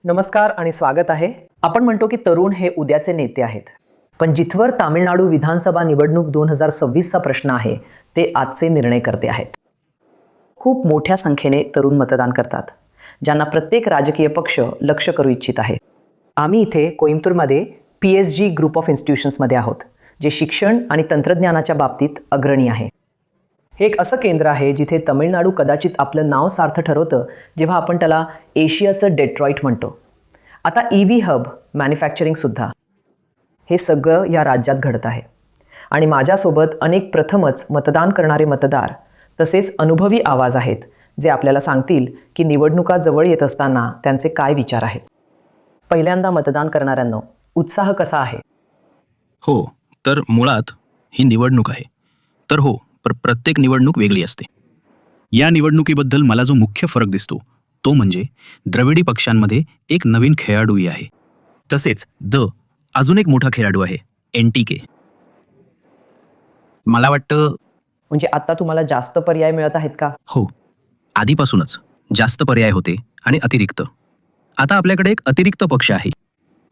नमस्कार आणि स्वागत आहे. आपण म्हणतो की तरुण हे उद्याचे नेते आहेत. पण जिथवर तामिळनाडू विधानसभा निवडणूक 2026चा प्रश्न आहे ते आजचे निर्णय करते आहेत. खूप मोठ्या संख्येने तरुण मतदान करतात, ज्यांना प्रत्येक राजकीय पक्ष लक्ष करू इच्छित आहे. आम्ही इथे कोइंबतूरमध्ये PSG ग्रुप ऑफ इन्स्टिट्यूशन्समध्ये आहोत, जे शिक्षण आणि तंत्रज्ञानाच्या बाबतीत अग्रणी आहे. हे एक असं केंद्र आहे जिथे तमिळनाडू कदाचित आपलं नाव सार्थ ठरवतं जेव्हा आपण त्याला एशियाचं डेट्रॉईट म्हणतो. आता EV हब, मॅन्युफॅक्चरिंगसुद्धा, हे सगळं या राज्यात घडत आहे. आणि माझ्यासोबत अनेक प्रथमच मतदान करणारे मतदार तसेच अनुभवी आवाज आहेत, जे आपल्याला सांगतील की निवडणुका जवळ येत असताना त्यांचे काय विचार आहेत. पहिल्यांदा मतदान करणाऱ्यांनो, उत्साह कसा आहे? हो, तर मुळात ही निवडणूक आहे. तर हो, पण प्रत्येक निवडणूक वेगळी असते. या निवडणुकीबद्दल मला जो मुख्य फरक दिसतो तो म्हणजे द्रविडी पक्षांमध्ये एक नवीन खेळाडूही आहे. तसेच अजून एक मोठा खेळाडू आहे, NTK. मला वाटतं म्हणजे आता तुम्हाला जास्त पर्याय मिळत आहेत का? हो, आधीपासूनच जास्त पर्याय होते आणि अतिरिक्त. आता आपल्याकडे एक अतिरिक्त पक्ष आहे.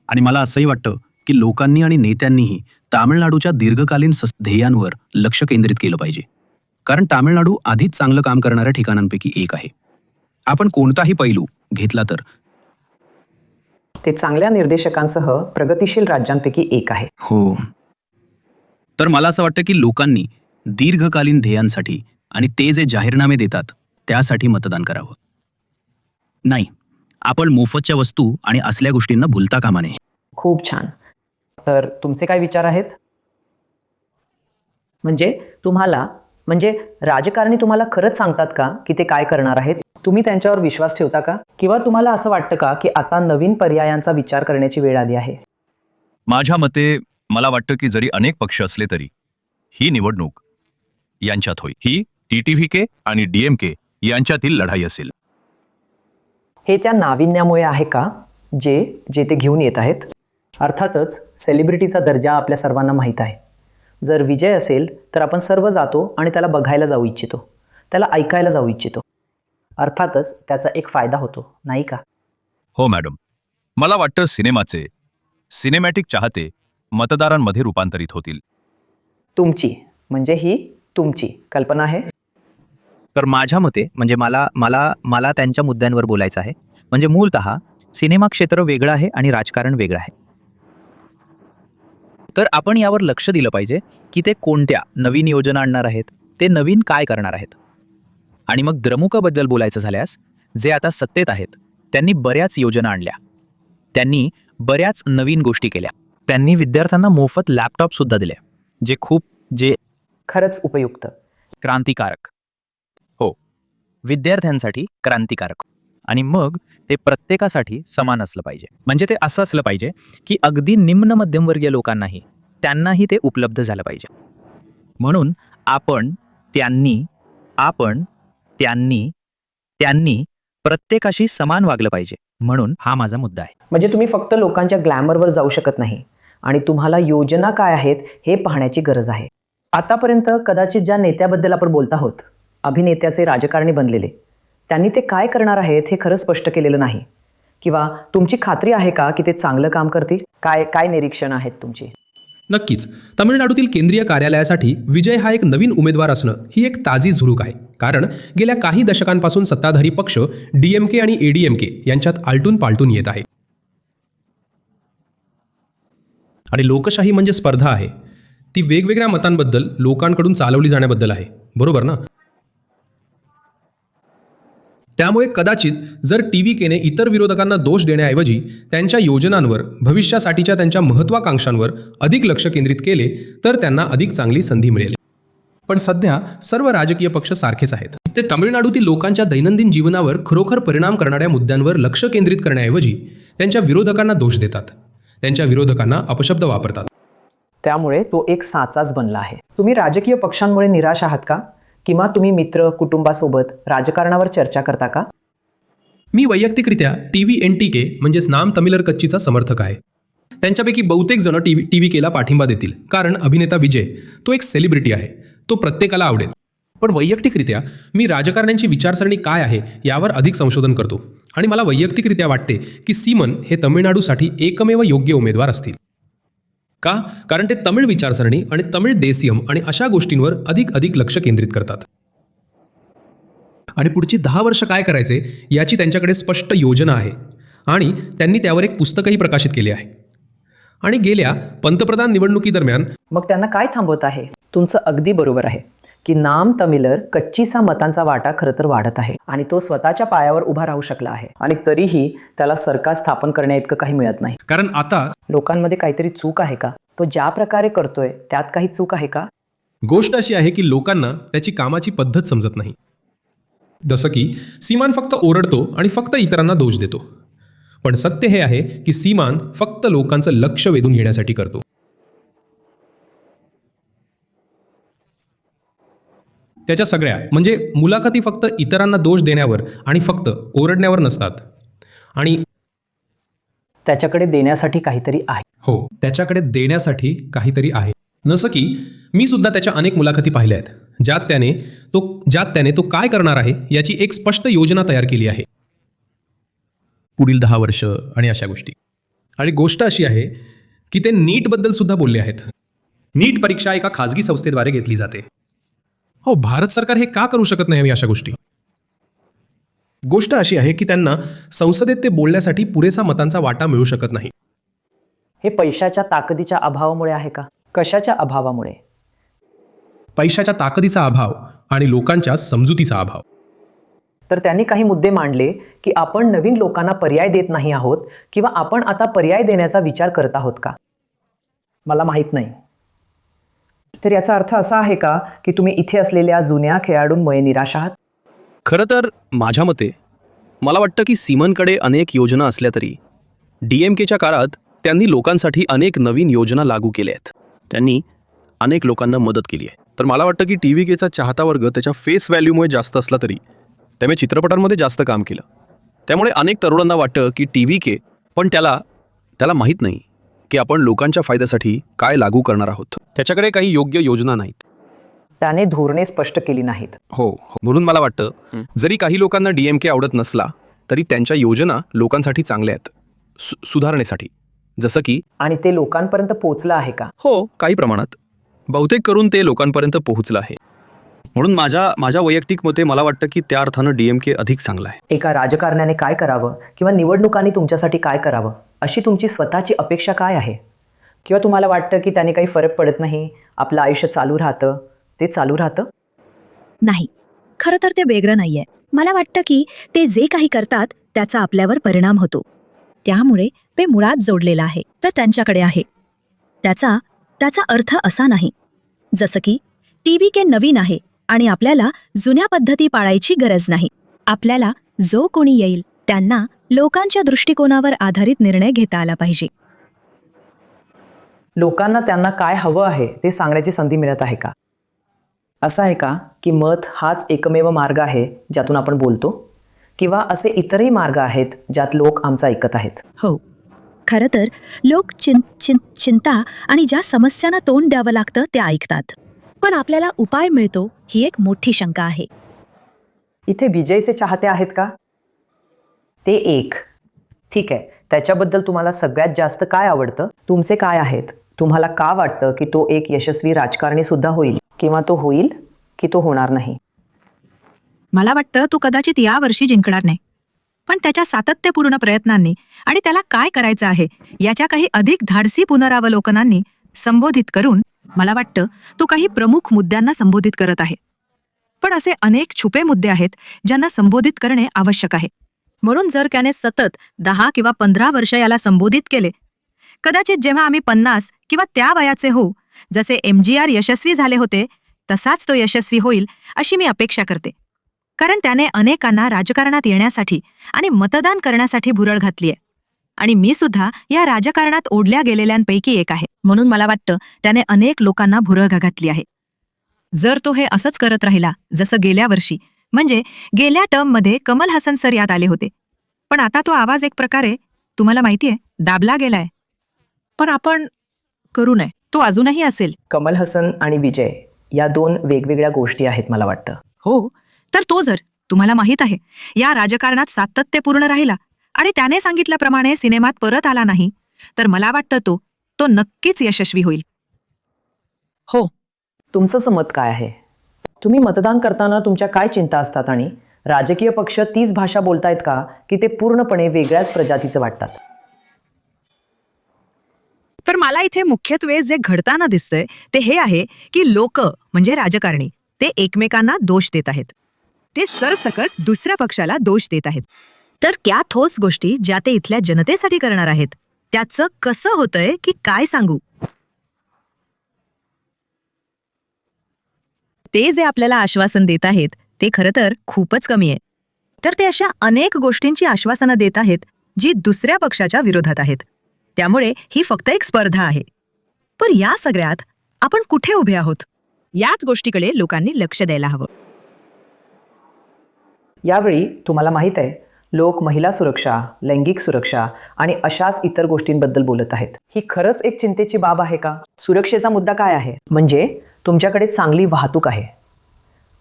आणि मला असंही वाटतं की लोकांनी आणि नेत्यांनीही तामिळनाडूच्या दीर्घकालीन ध्येयांवर लक्ष केंद्रित केलं पाहिजे. कारण तामिळनाडू आधीच चांगलं काम करणाऱ्या ठिकाणांपैकी एक आहे. आपण कोणताही पैलू घेतला तर ते चांगल्या निर्देशकांसह प्रगतिशील राज्यांपैकी एक आहे. हो, तर मला असं वाटतं की लोकांनी दीर्घकालीन ध्येयांसाठी आणि ते जे जाहीरनामे देतात त्यासाठी मतदान करावं. नाही, आपण मोफतच्या वस्तू आणि असल्या गोष्टींना भुलता कामा नये. खूप छान. तर तुमचे काय विचार आहेत? म्हणजे राजकारणी तुम्हाला खरंच सांगतात का की ते काय करणार आहेत? तुम्ही त्यांच्यावर विश्वास ठेवता का? किंवा तुम्हाला असं वाटतं का की आता नवीन पर्यायांचा विचार करण्याची वेळ आली आहे? माझ्या मते मला वाटतं की जरी अनेक पक्ष असले तरी ही निवडणूक यांच्यात होईल. ही TTVK आणि DMK यांच्यातील लढाई असेल. हे त्या नाविन्यामुळे आहे का जे ते घेऊन येत आहेत? अर्थातच सेलिब्रिटीचा दर्जा आपल्या सर्वांना माहीत आहे. जर विजय असेल तर आपण सर्व जातो आणि त्याला बघायला जाऊ इच्छितो, त्याला ऐकायला जाऊ इच्छितो. अर्थातच त्याचा एक फायदा होतो, नाही का? हो मॅडम, मला वाटतं सिनेमॅटिक चाहते मतदारांमध्ये रूपांतरित होतील. ही तुमची कल्पना आहे? तर माझ्या मते म्हणजे मला त्यांच्या मुद्द्यांवर बोलायचं आहे. म्हणजे मूलतः सिनेमा क्षेत्र वेगळं आहे आणि राजकारण वेगळं आहे. तर आपण यावर लक्ष दिलं पाहिजे की ते कोणत्या नवीन योजना आणणार आहेत, ते नवीन काय करणार आहेत. आणि मग द्रमुकबद्दल बोलायचं झाल्यास, जे आता सत्तेत आहेत त्यांनी बऱ्याच योजना आणल्या, त्यांनी बऱ्याच नवीन गोष्टी केल्या, त्यांनी विद्यार्थ्यांना मोफत लॅपटॉपसुद्धा दिले, जे खरंच उपयुक्त, क्रांतिकारक. हो, विद्यार्थ्यांसाठी क्रांतिकारक. आणि मग ते प्रत्येकासाठी समान असलं पाहिजे. म्हणजे ते असं असलं पाहिजे की अगदी निम्न मध्यमवर्गीय लोकांनाही त्यांनाही ते उपलब्ध झालं पाहिजे. म्हणून त्यांनी प्रत्येकाशी समान वागलं पाहिजे. म्हणून हा माझा मुद्दा आहे. म्हणजे तुम्ही फक्त लोकांच्या ग्लॅमरवर जाऊ शकत नाही आणि तुम्हाला योजना काय आहेत हे पाहण्याची गरज आहे. आतापर्यंत कदाचित ज्या नेत्याबद्दल आपण बोलत आहोत, अभिनेत्याचे राजकारणी बनलेले, त्यांनी ते काय करणार आहेत हे खरं स्पष्ट केलेलं नाही. किंवा तुमची खात्री आहे का की ते चांगलं काम करतील? काय निरीक्षण आहेत तुमची? नक्कीच. तामिळनाडूतील केंद्रीय कार्यालयासाठी विजय हा एक नवीन उमेदवार असणं ही एक ताजी झुळूक आहे. कारण गेल्या काही दशकांपासून सत्ताधारी पक्ष DMK आणि ADMK यांच्यात आलटून पालटून येत आहे. आणि लोकशाही म्हणजे स्पर्धा आहे. ती वेगवेगळ्या मतांबद्दल लोकांकडून चालवली जाण्याबद्दल आहे, बरोबर ना? त्यामुळे कदाचित जर TVKने इतर विरोधकांना दोष देण्याऐवजी त्यांच्या योजनांवर, भविष्यासाठीच्या त्यांच्या महत्त्वाकांक्षांवर अधिक लक्ष केंद्रित केले तर त्यांना अधिक चांगली संधी मिळेल. पण सध्या सर्व राजकीय पक्ष सारखेच आहेत. ते तामिळनाडूतील लोकांच्या दैनंदिन जीवनावर खरोखर परिणाम करणाऱ्या मुद्द्यांवर लक्ष केंद्रित करण्याऐवजी त्यांच्या विरोधकांना दोष देतात, त्यांच्या विरोधकांना अपशब्द वापरतात. त्यामुळे तो एक साचाच बनला आहे. तुम्ही राजकीय पक्षांमुळे निराश आहात का? किंवा तुम्ही मित्र, कुटुंबासोबत राजकारणावर चर्चा करता का? मी वैयक्तिकरित्या NTK म्हणजेच नाम तमिलर कच्चीचा समर्थक आहे. त्यांच्यापैकी बहुतेक जण TVKला पाठिंबा देतील, कारण अभिनेता विजय तो एक सेलिब्रिटी आहे, तो प्रत्येकाला आवडेल. पण वैयक्तिकरित्या मी राजकारण्यांची विचारसरणी काय आहे यावर अधिक संशोधन करतो आणि मला वैयक्तिकरित्या वाटते की सीमन हे तमिळनाडूसाठी एकमेव योग्य उमेदवार असतील. का? कारण ते तमिळ विचारसरणी आणि तमिळ देसियम आणि अशा गोष्टींवर अधिक लक्ष केंद्रित करतात. आणि पुढची 10 वर्ष काय करायचे याची त्यांच्याकडे स्पष्ट योजना आहे आणि त्यांनी त्यावर एक पुस्तकही प्रकाशित केले आहे. आणि गेल्या पंतप्रधान निवडणुकीदरम्यान मग त्यांना काय थांबवत आहे? तुमचं अगदी बरोबर आहे की नाम तमिलर कच्चीचा मतांचा वाटा खरं तर वाढत आहे आणि तो स्वतःच्या पायावर उभा राहू शकला आहे आणि तरीही त्याला सरकार स्थापन करण्याइतकं काही मिळत नाही. कारण आता लोकांमध्ये काहीतरी चूक आहे का? तो ज्या प्रकारे करतोय त्यात काही चूक आहे का? गोष्ट अशी आहे की लोकांना त्याची कामाची पद्धत समजत नाही. जसं की सीमान फक्त ओरडतो आणि फक्त इतरांना दोष देतो. पण सत्य हे आहे की सीमान फक्त लोकांचं लक्ष वेधून घेण्यासाठी करतो. त्याच्या सगळ्या म्हणजे मुलाखती फक्त इतरांना दोष देण्यावर आणि फक्त ओरडण्यावर नसतात. आणि त्याच्याकडे देण्यासाठी काहीतरी आहे. हो, त्याच्याकडे देण्यासाठी काहीतरी आहे. जसं की मी सुद्धा त्याच्या अनेक मुलाखती पाहिल्या आहेत ज्यात त्याने तो काय करणार आहे याची एक स्पष्ट योजना तयार केली आहे. पुढील 10 वर्ष आणि अशा गोष्टी. आणि गोष्ट अशी आहे की ते नीटबद्दल सुद्धा बोलले आहेत. नीट परीक्षा एका खाजगी संस्थेद्वारे घेतली जाते. हो, भारत सरकार हे का करू शकत नाही अशा गोष्टी? गोष्ट अशी आहे की त्यांना संसदेत ते बोलण्यासाठी पुरेसा मतांचा वाटा मिळू शकत नाही. हे पैशाच्या ताकदीच्या अभावामुळे आहे का? कशाच्या अभावामुळे? पैशाच्या ताकदीचा अभाव आणि लोकांच्या समजुतीचा अभाव. तर त्यांनी काही मुद्दे मांडले की आपण नवीन लोकांना पर्याय देत नाही आहोत किंवा आपण आता पर्याय देण्याचा विचार करत आहोत का? मला माहीत नाही. तर याचा अर्थ असा आहे का की तुम्ही इथे असलेल्या जुन्या खेळाडूंमुळे निराश आहात? खरं तर माझ्या मते मला वाटतं की सीमनकडे अनेक योजना असल्या तरी DMKच्या काळात त्यांनी लोकांसाठी अनेक नवीन योजना लागू केल्या आहेत. त्यांनी अनेक लोकांना मदत केली आहे. तर मला वाटतं की TVKचा चाहता वर्ग त्याच्या फेस व्हॅल्यूमुळे जास्त असला तरी त्यामुळे चित्रपटांमध्ये जास्त काम केलं. त्यामुळे अनेक तरुणांना वाटतं की TVK पण त्याला माहीत नाही की आपण लोकांच्या फायद्यासाठी काय लागू करणार आहोत. त्याच्याकडे काही योग्य योजना नाहीत. त्याने धोरणे स्पष्ट केली नाहीत. हो, म्हणून मला वाटतं जरी काही लोकांना DMK आवडत नसला तरी त्यांच्या योजना लोकांसाठी चांगल्या आहेत, सुधारणेसाठी. जसं की आणि ते लोकांपर्यंत पोहोचलं आहे का? हो, काही प्रमाणात. बहुतेक करून ते लोकांपर्यंत पोहोचलं आहे. म्हणून माझ्या वैयक्तिक मते मला वाटतं की त्या अर्थानं DMK अधिक चांगला आहे. एका राजकारण्याने काय करावं किंवा निवडणुकांनी तुमच्यासाठी काय करावं अशी तुमची स्वतःची अपेक्षा काय आहे? किंवा तुम्हाला वाटतं की त्याने काही फरक पडत नाही, आपलं आयुष्य चालू राहतं, ते चालू राहतं? नाही, खरं तर ते वेगळं नाहीये. मला वाटतं की ते जे काही करतात त्याचा आपल्यावर परिणाम होतो. त्यामुळे ते मुळात जोडलेलं आहे. तर त्यांच्याकडे आहे त्याचा अर्थ असा नाही जसं की TVK नवीन आहे आणि आपल्याला जुन्या पद्धती पाळायची गरज नाही. आपल्याला जो कोणी येईल त्यांना लोकांच्या दृष्टिकोनावर आधारित निर्णय घेता आला पाहिजे. लोकांना त्यांना काय हवं आहे ते सांगण्याची संधी मिळत आहे का? असं आहे का की मत हाच एकमेव मार्ग आहे ज्यातून आपण बोलतो, किंवा असे इतरही मार्ग आहेत ज्यात लोक आमचं ऐकत आहेत? हो, खरं तर लोक चिंता आणि ज्या समस्यांना तोंड द्यावं लागतं त्या ऐकतात, पण आपल्याला उपाय मिळतो ही एक मोठी शंका आहे. इथे विजयचे चाहते आहेत का? ते एक. ठीक आहे, त्याच्याबद्दल तुम्हाला सगळ्यात जास्त काय आवडतं? तुमचे काय आहेत? तुम्हाला का वाटतं की तो एक यशस्वी राजकारणी सुद्धा होईल, किंवा तो होईल की तो होणार नाही? मला वाटतं तो कदाचित या वर्षी जिंकणार नाही, पण त्याच्या सातत्यपूर्ण प्रयत्नांनी आणि त्याला काय करायचं आहे याच्या काही अधिक धाडसी पुनरावलोकनांनी संबोधित करून मला वाटतं तो काही प्रमुख मुद्द्यांना संबोधित करत आहे. पण असे अनेक छुपे मुद्दे आहेत ज्यांना संबोधित करणे आवश्यक आहे. म्हणून जर त्याने सतत 10 किंवा 15 वर्ष याला संबोधित केले, कदाचित जेव्हा आम्ही 50 किंवा त्या वयाचे होऊ, जसे MGR यशस्वी झाले होते तसाच तो यशस्वी होईल अशी मी अपेक्षा करते. कारण त्याने अनेकांना राजकारणात येण्यासाठी आणि मतदान करण्यासाठी भुरळ घातली आहे, आणि मी सुद्धा या राजकारणात ओढल्या गेलेल्यांपैकी एक आहे. म्हणून मला वाटतं त्याने अनेक लोकांना भुरळ घातली आहे. जर तो हे असंच करत राहिला जसं गेल्या वर्षी, म्हणजे गेल्या टर्ममध्ये कमल हसन सर यात आले होते, पण आता तो आवाज एक प्रकारे तुम्हाला माहितीये दाबला गेलाय. पण आपण करू नये, तो अजूनही असेल. कमल हसन आणि विजय या दोन वेगवेगळ्या गोष्टी आहेत मला वाटतं. हो, तर तुम्हाला माहित आहे, या राजकारणात सातत्यपूर्ण राहिला आणि त्याने सांगितल्याप्रमाणे सिनेमात परत आला नाही तर मला वाटतं तो नक्कीच यशस्वी होईल. हो, तुमचं मत काय आहे? तुम्ही मतदान करताना तुमच्या काय चिंता असतात आणि राजकीय पक्ष तीच भाषा बोलतायत का की ते पूर्णपणे वेगळ्याच प्रजातीचं वाटतात? तर मला इथे मुख्यत्वे जे घडताना दिसतंय ते हे आहे की लोक म्हणजे राजकारणी ते एकमेकांना दोष देत आहेत. ते सरसकट दुसऱ्या पक्षाला दोष देत आहेत. तर त्या ठोस गोष्टी ज्या ते इथल्या जनतेसाठी करणार आहेत त्याचं कसं होतंय की काय सांगू. ते जे आपल्याला आश्वासन देत आहेत ते खरं तर खूपच कमी आहे. तर ते अशा अनेक गोष्टींची आश्वासनं देत आहेत जी दुसऱ्या पक्षाच्या विरोधात आहेत. त्यामुळे ही फक्त एक स्पर्धा आहे. पण या सगळ्यात आपण कुठे उभे आहोत याच गोष्टीकडे लोकांनी लक्ष द्यायला हवं. यावेळी तुम्हाला माहीत आहे, लोक महिला सुरक्षा, लैंगिक सुरक्षा आणि अशाच इतर गोष्टींबद्दल बोलत आहेत. ही खरंच एक चिंतेची बाब आहे का? सुरक्षेचा मुद्दा काय आहे? म्हणजे तुमच्याकडे चांगली वाहतूक आहे.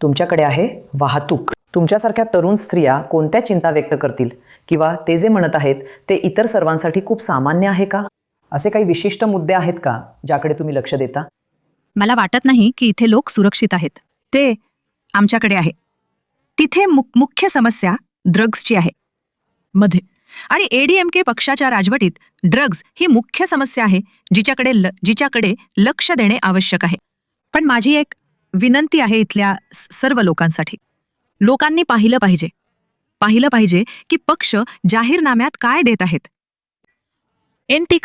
तुमच्याकडे आहे वाहतूक. तुमच्यासारख्या तरुण स्त्रिया कोणत्या चिंता व्यक्त करतील किंवा ते जे म्हणत आहेत ते इतर सर्वांसाठी खूप सामान्य आहे का? असे काही विशिष्ट मुद्दे आहेत का ज्याकडे तुम्ही लक्ष देता? मला वाटत नाही की इथे लोक सुरक्षित आहेत. ते आमच्याकडे आहे. तिथे मुख्य समस्या ड्रग्सची आहे मध्ये. आणि एडीएमके पक्षाच्या राजवटीत ड्रग्ज ही मुख्य समस्या आहे जिच्याकडे लक्ष देणे आवश्यक आहे. पण माझी एक विनंती आहे इथल्या सर्व लोकांसाठी. लोकांनी पाहिलं पाहिजे की पक्ष जाहीरनाम्यात काय देत आहेत.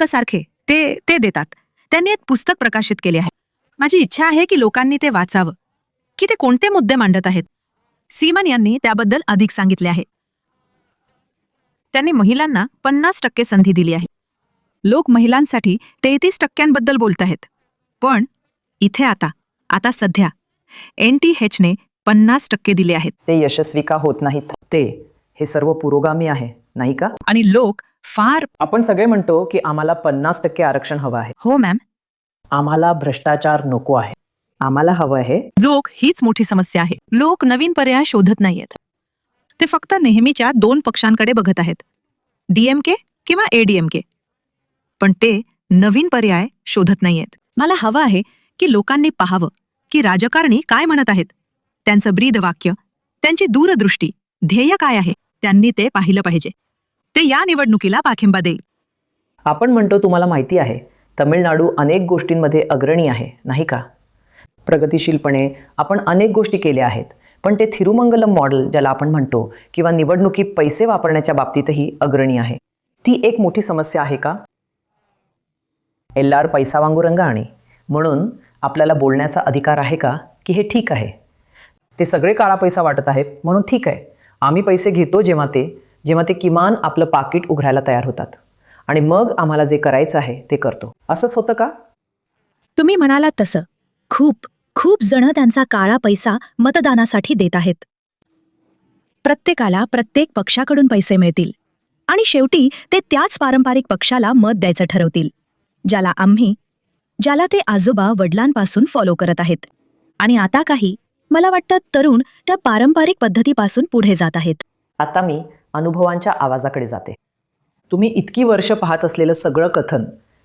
सारखे ते देतात. त्यांनी एक पुस्तक प्रकाशित केले आहे. माझी इच्छा आहे की लोकांनी ते वाचावं की ते कोणते मुद्दे मांडत आहेत. सीमन यांनी त्याबद्दल अधिक सांगितले आहे. त्यांनी महिलांना 50% संधी दिली आहे. लोक महिलांसाठी 33% बोलत आहेत. पण इथे आता सध्या NTHने 50% दिले आहेत. ते यशस्वी का होत नाहीत? हे सर्व पुरोगामी आहे नाही का? आणि लोक फार. आपण सगळे म्हणतो की आम्हाला 50% आरक्षण हवं आहे. हो मॅम. आम्हाला भ्रष्टाचार नको आहे. आम्हाला हवं आहे. लोक हीच मोठी समस्या आहे. लोक नवीन पर्याय शोधत नाहीयेत. ते फक्त नेहमीच्या 2 पक्षांकडे बघत आहेत, DMK किंवा ADMK. पण ते नवीन पर्याय शोधत नाहीयेत. मला हवं आहे की लोकांनी पाहावं की राजकारणी काय म्हणत आहेत. त्यांचं ब्रीदवाक्य, त्यांची दूरदृष्टी, ध्येय काय आहे, त्यांनी ते पाहिलं पाहिजे. ते या निवडणुकीला पाठिंबा देईल. आपण म्हणतो तुम्हाला माहिती आहे, तमिळनाडू अनेक गोष्टींमध्ये अग्रणी आहे नाही का? प्रगतिशीलपणे आपण अनेक गोष्टी केल्या आहेत. पण ते थिरुमंगलम मॉडेल ज्याला आपण म्हणतो किंवा निवडणुकीत पैसे वापरण्याच्या बाबतीतही अग्रणी आहे. ती एक मोठी समस्या आहे का? LR पैसा वांगुरंगा आणि म्हणून आपल्याला बोलण्याचा अधिकार आहे का की हे ठीक आहे? ते सगळे काळा पैसा वाटत आहेत म्हणून ठीक आहे. आम्ही पैसे घेतो जेव्हा ते किमान आपलं पाकिट उघडायला तयार होतात आणि मग आम्हाला जे करायचं आहे ते करतो. असंच होतं का? तुम्ही म्हणालात तसं खूप जण त्यांचा काळा पैसा मतदानासाठी देत आहेत. प्रत्येकाला प्रत्येक पक्षाकडून पैसे मिळतील आणि शेवटी ते त्याच पारंपरिक पक्षाला मत द्यायचं ठरवतील ज्याला ते आजोबा वडिलांपासून फॉलो करत आहेत. आणि आता मला वाटतं तरुण त्या पारंपरिक पद्धतीपासून पुढे जात आहेत. आता मी अनुभवांच्या आवाजाकडे जाते. तुम्ही इतकी वर्ष पाहत असलेलं सगळं कथन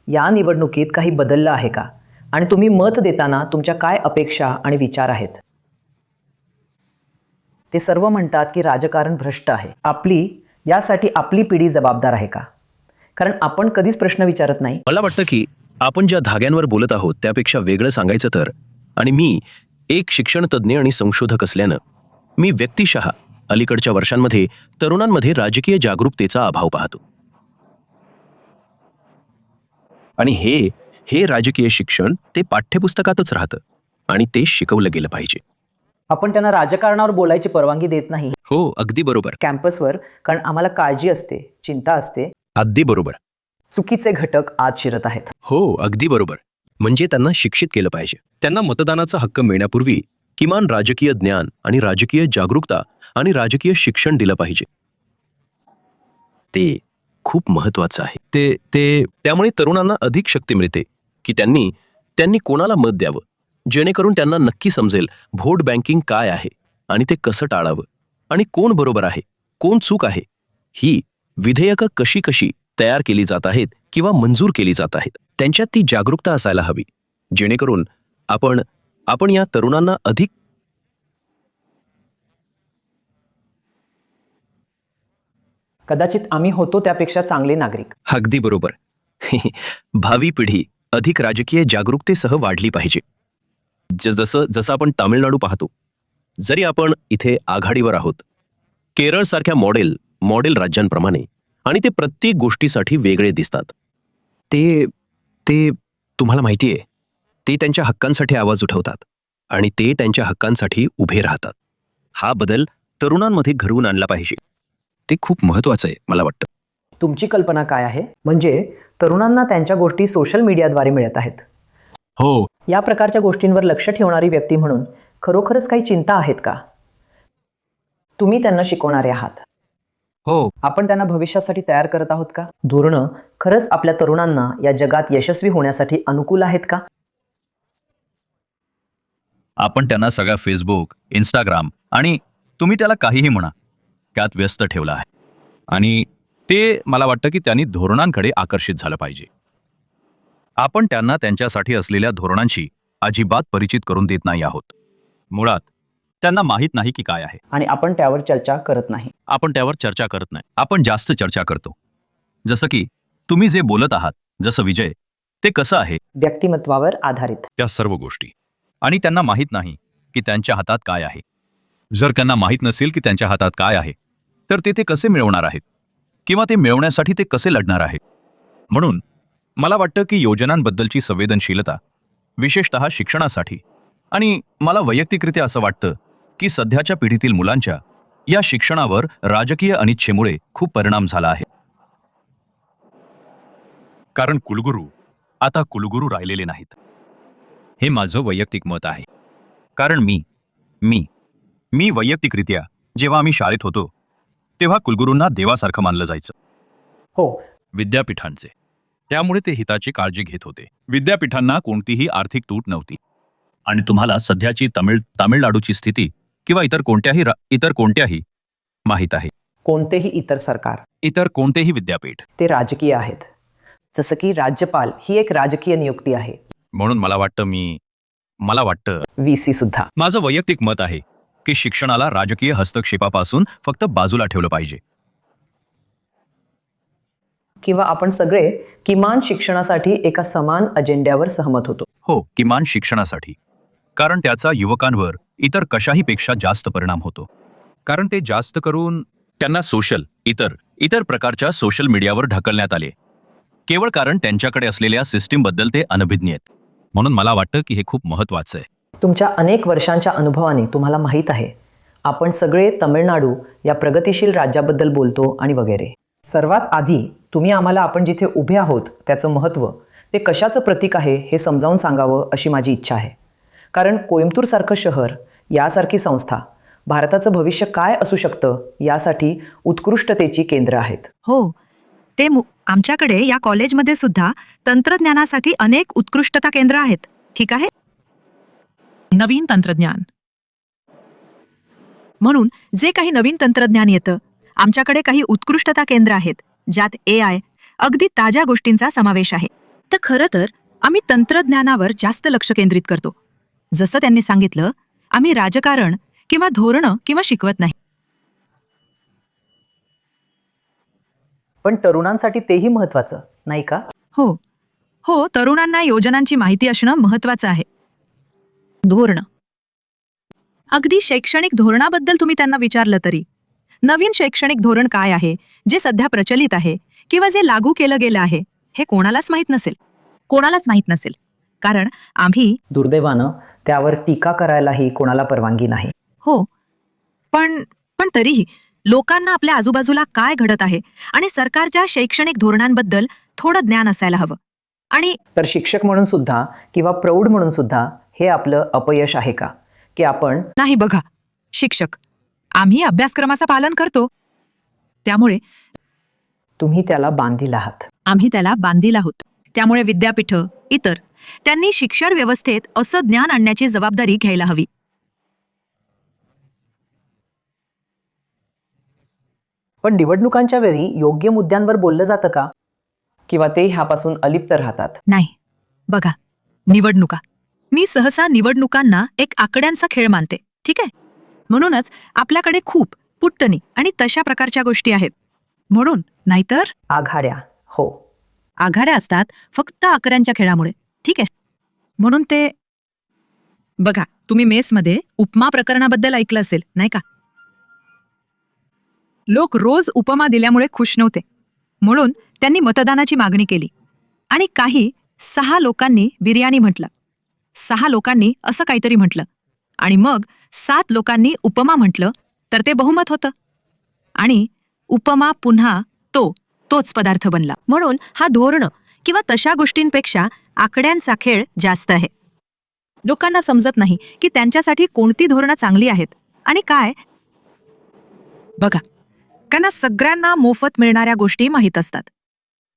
या निवडणुकीत काही बदललं आहे का? आणि तुम्ही मत देताना तुमच्या काय अपेक्षा आणि विचार आहेत? ते सर्व म्हणतात की राजकारण भ्रष्ट आहे. यासाठी आपली पिढी जबाबदार आहे का? कारण आपण कधीच प्रश्न विचारत नाही. मला वाटतं की आपण ज्या धाग्यांवर बोलत आहोत त्यापेक्षा वेगळं सांगायचं तर, आणि मी एक शिक्षणतज्ज्ञ आणि संशोधक असल्यानं मी व्यक्तिशः अलीकडच्या वर्षांमध्ये तरुणांमध्ये राजकीय जागरूकतेचा अभाव पाहतो. आणि हे राजकीय शिक्षण ते पाठ्यपुस्तकातच राहतं आणि ते शिकवलं गेलं पाहिजे. आपण त्यांना राजकारणावर बोलायची परवानगी देत नाही. हो, अगदी बरोबर. कॅम्पसवर, कारण आम्हाला काळजी असते, चिंता असते. अगदी बरोबर. चुकीचे घटक आत शिरत आहेत. हो, अगदी बरोबर. म्हणजे त्यांना शिक्षित केलं पाहिजे. त्यांना मतदानाचा हक्क मिळण्यापूर्वी किमान राजकीय ज्ञान आणि राजकीय जागरूकता आणि राजकीय शिक्षण दिलं पाहिजे. ते खूप महत्वाचं आहे. त्यामुळे तरुणांना अधिक शक्ती मिळते की त्यांनी कोणाला मत द्यावं, जेणेकरून त्यांना नक्की समजेल व्होट बँकिंग काय आहे आणि ते कसं टाळावं. आणि कोण बरोबर आहे, कोण चूक आहे, ही विधेयकं कशी कशी तयार केली जात आहेत किंवा मंजूर केली जात आहेत, त्यांच्यात ती जागरूकता असायला हवी, जेणेकरून आपण या तरुणांना अधिक कदाचित आम्ही होतो त्यापेक्षा चांगले नागरिक. अगदी बरोबर. भावी पिढी अधिक राजकीय जागरूकतेसह वाढली पाहिजे. जसं आपण तामिळनाडू पाहतो, जरी आपण इथे आघाडीवर आहोत, केरळसारख्या मॉडेल राज्यांप्रमाणे, आणि ते प्रत्येक गोष्टीसाठी वेगळे दिसतात. ते तुम्हाला माहिती आहे, ते त्यांच्या हक्कांसाठी आवाज उठवतात आणि ते त्यांच्या हक्कांसाठी उभे राहतात. हा बदल तरुणांमध्ये घडवून आणला पाहिजे. ते खूप महत्वाचं आहे मला वाटतं. तुमची कल्पना काय आहे? म्हणजे तरुणांना त्यांच्या गोष्टी सोशल मीडियाद्वारे मिळत आहेत. हो, या प्रकारच्या गोष्टींवर लक्ष ठेवणारी व्यक्ती म्हणून खरोखरच काही चिंता आहेत का? तुम्ही त्यांना शिकवणारे आहात. हो. आपण त्यांना भविष्यासाठी तयार करत आहोत का? धोरणं खरंच आपल्या तरुणांना या जगात यशस्वी होण्यासाठी अनुकूल आहेत का? आपण त्यांना सगळ्या फेसबुक, इंस्टाग्राम आणि तुम्ही त्याला काहीही म्हणा, त्यात व्यस्त ठेवला आहे. आणि ते मला वाटतं की त्यांनी धोरणांकडे आकर्षित झालं पाहिजे. आपण त्यांना त्यांच्यासाठी असलेल्या धोरणांशी अजिबात परिचित करून देत नाही आहोत. मुळात त्यांना माहीत नाही की काय आहे. आणि आपण त्यावर चर्चा करत नाही. आपण त्यावर चर्चा करत नाही. आपण जास्त चर्चा करतो. जसं की तुम्ही जे बोलत आहात, जसं विजय, ते कसं आहे, व्यक्तिमत्वावर आधारित. त्या सर्व गोष्टी. आणि त्यांना माहीत नाही की त्यांच्या हातात काय आहे. जर त्यांना माहीत नसेल की त्यांच्या हातात काय आहे, तर ते कसे मिळवणार आहेत किंवा ते मिळवण्यासाठी ते कसे लढणार आहेत. म्हणून मला वाटतं की योजनांबद्दलची संवेदनशीलता, विशेषतः शिक्षणासाठी, आणि मला वैयक्तिकरित्या असं वाटतं की सध्याच्या पिढीतील मुलांच्या या शिक्षणावर राजकीय अनिच्छेमुळे खूप परिणाम झाला आहे. कारण कुलगुरू आता कुलगुरू राहिलेले नाहीत. हे माझं वैयक्तिक मत आहे. कारण मी वैयक्तिकरित्या जेव्हा आम्ही शाळेत होतो तेव्हा कुलगुरूंना देवासारखं मानलं जायचं. हो, विद्यापीठांचे. त्यामुळे ते हिताची काळजी घेत होते. विद्यापीठांना कोणतीही आर्थिक तूट नव्हती. आणि तुम्हाला सध्याची तामिळनाडूची स्थिती किंवा इतर कोणत्याही माहीत आहे. कोणतेही इतर सरकार, इतर कोणतेही विद्यापीठ. ते राजकीय आहेत. जसं की राज्यपाल ही एक राजकीय नियुक्ती आहे. म्हणून मला वाटतं VC सुद्धा. माझं वैयक्तिक मत आहे की शिक्षणाला राजकीय हस्तक्षेपापासून फक्त बाजूला ठेवलं पाहिजे. किंवा आपण सगळे किमान शिक्षणासाठी एका समान अजेंड्यावर सहमत होतो. हो, किमान शिक्षणासाठी. कारण त्याचा युवकांवर इतर कशाही पेक्षा जास्त परिणाम होतो. कारण ते जास्त करून त्यांना इतर प्रकारच्या सोशल मीडियावर ढकलण्यात आले, केवळ कारण त्यांच्याकडे असलेल्या सिस्टीमबद्दल ते अनभिज्ञ आहेत. म्हणून मला वाटतं की हे खूप महत्वाचं आहे. तुमच्या अनेक वर्षांच्या अनुभवाने तुम्हाला माहीत आहे, आपण सगळे तमिळनाडू या प्रगतिशील राज्याबद्दल बोलतो आणि वगैरे. सर्वात आधी तुम्ही आम्हाला आपण जिथे उभे आहोत त्याचं महत्त्व, ते कशाचं प्रतीक आहे हे समजावून सांगावं अशी माझी इच्छा आहे. कारण कोइंबतूरसारखं शहर, यासारखी संस्था भारताचं भविष्य काय असू शकतं यासाठी उत्कृष्टतेची केंद्र आहेत. हो, ते आमच्याकडे या कॉलेजमध्ये सुद्धा तंत्रज्ञानासाठी अनेक उत्कृष्टता केंद्र आहेत. ठीक आहे. नवीन तंत्रज्ञान म्हणून जे काही नवीन तंत्रज्ञान येतं, आमच्याकडे काही उत्कृष्टता केंद्र आहेत ज्यात AI, अगदी ताज्या गोष्टींचा समावेश आहे. तर खरं तर आम्ही तंत्रज्ञानावर जास्त लक्ष केंद्रित करतो. जसं त्यांनी सांगितलं, आम्ही राजकारण किंवा धोरणं किंवा शिकवत नाही. पण तरुणांसाठी तेही महत्त्वाचं नाही का? हो हो, तरुणांना योजनांची माहिती असणं महत्त्वाचं आहे. धोरणं, अगदी शैक्षणिक धोरणाबद्दल तुम्ही त्यांना विचारलं तरी, नवीन शैक्षणिक धोरण काय आहे जे सध्या प्रचलित आहे किंवा जे लागू केलं गेलं आहे, हे कोणालाच माहीत नसेल. कारण आम्ही दुर्दैवानं त्यावर टीका करायलाही कोणाला परवानगी नाही. हो, पण तरीही लोकांना आपल्या आजूबाजूला काय घडत आहे आणि सरकारच्या शैक्षणिक धोरणांबद्दल थोडं ज्ञान असायला हवं. आणि तर शिक्षक म्हणून सुद्धा किंवा प्रौढ म्हणून सुद्धा हे आपलं अपयश आहे का, की आपण नाही बघा, शिक्षक आम्ही अभ्यासक्रमाचं पालन करतो, त्यामुळे तुम्ही त्याला बांधील आहात. आम्ही त्याला बांधील आहोत. त्यामुळे विद्यापीठं, इतर त्यांनी शिक्षण व्यवस्थेत असं ज्ञान आणण्याची जबाबदारी घ्यायला हवी. पण निवडणुकांच्या वेळी योग्य मुद्द्यांवर बोललं जातं का? किंवा ते ह्यापासून अलिप्त राहतात? नाही. बघा, निवडणुका. मी सहसा निवडणुकांना एक आकड्यांचा खेळ मानते, ठीक आहे? म्हणूनच आपल्याकडे खूप पुट्टणी आणि तशा प्रकारच्या गोष्टी आहेत. म्हणून नाहीतर आघाड्या. हो. आघाड्या असतात फक्त आकड्यांच्या खेळामुळे, ठीक आहे? म्हणून ते बघा, तुम्ही मेसमध्ये उपमा प्रकरणाबद्दल ऐकलं असेल, नाही का? लोक रोज उपमा दिल्यामुळे खुश नव्हते, म्हणून त्यांनी मतदानाची मागणी केली. आणि काही 6 लोकांनी बिर्याणी म्हटलं, 6 लोकांनी असं काहीतरी म्हटलं, आणि मग 7 लोकांनी उपमा म्हटलं, तर ते बहुमत होतं. आणि उपमा पुन्हा तोच पदार्थ बनला. म्हणून हा धोरण किंवा तशा गोष्टींपेक्षा आकड्यांचा खेळ जास्त आहे. लोकांना समजत नाही की त्यांच्यासाठी कोणती धोरणं चांगली आहेत आणि काय. बघा, त्यांना सगळ्यांना मोफत मिळणाऱ्या गोष्टी माहीत असतात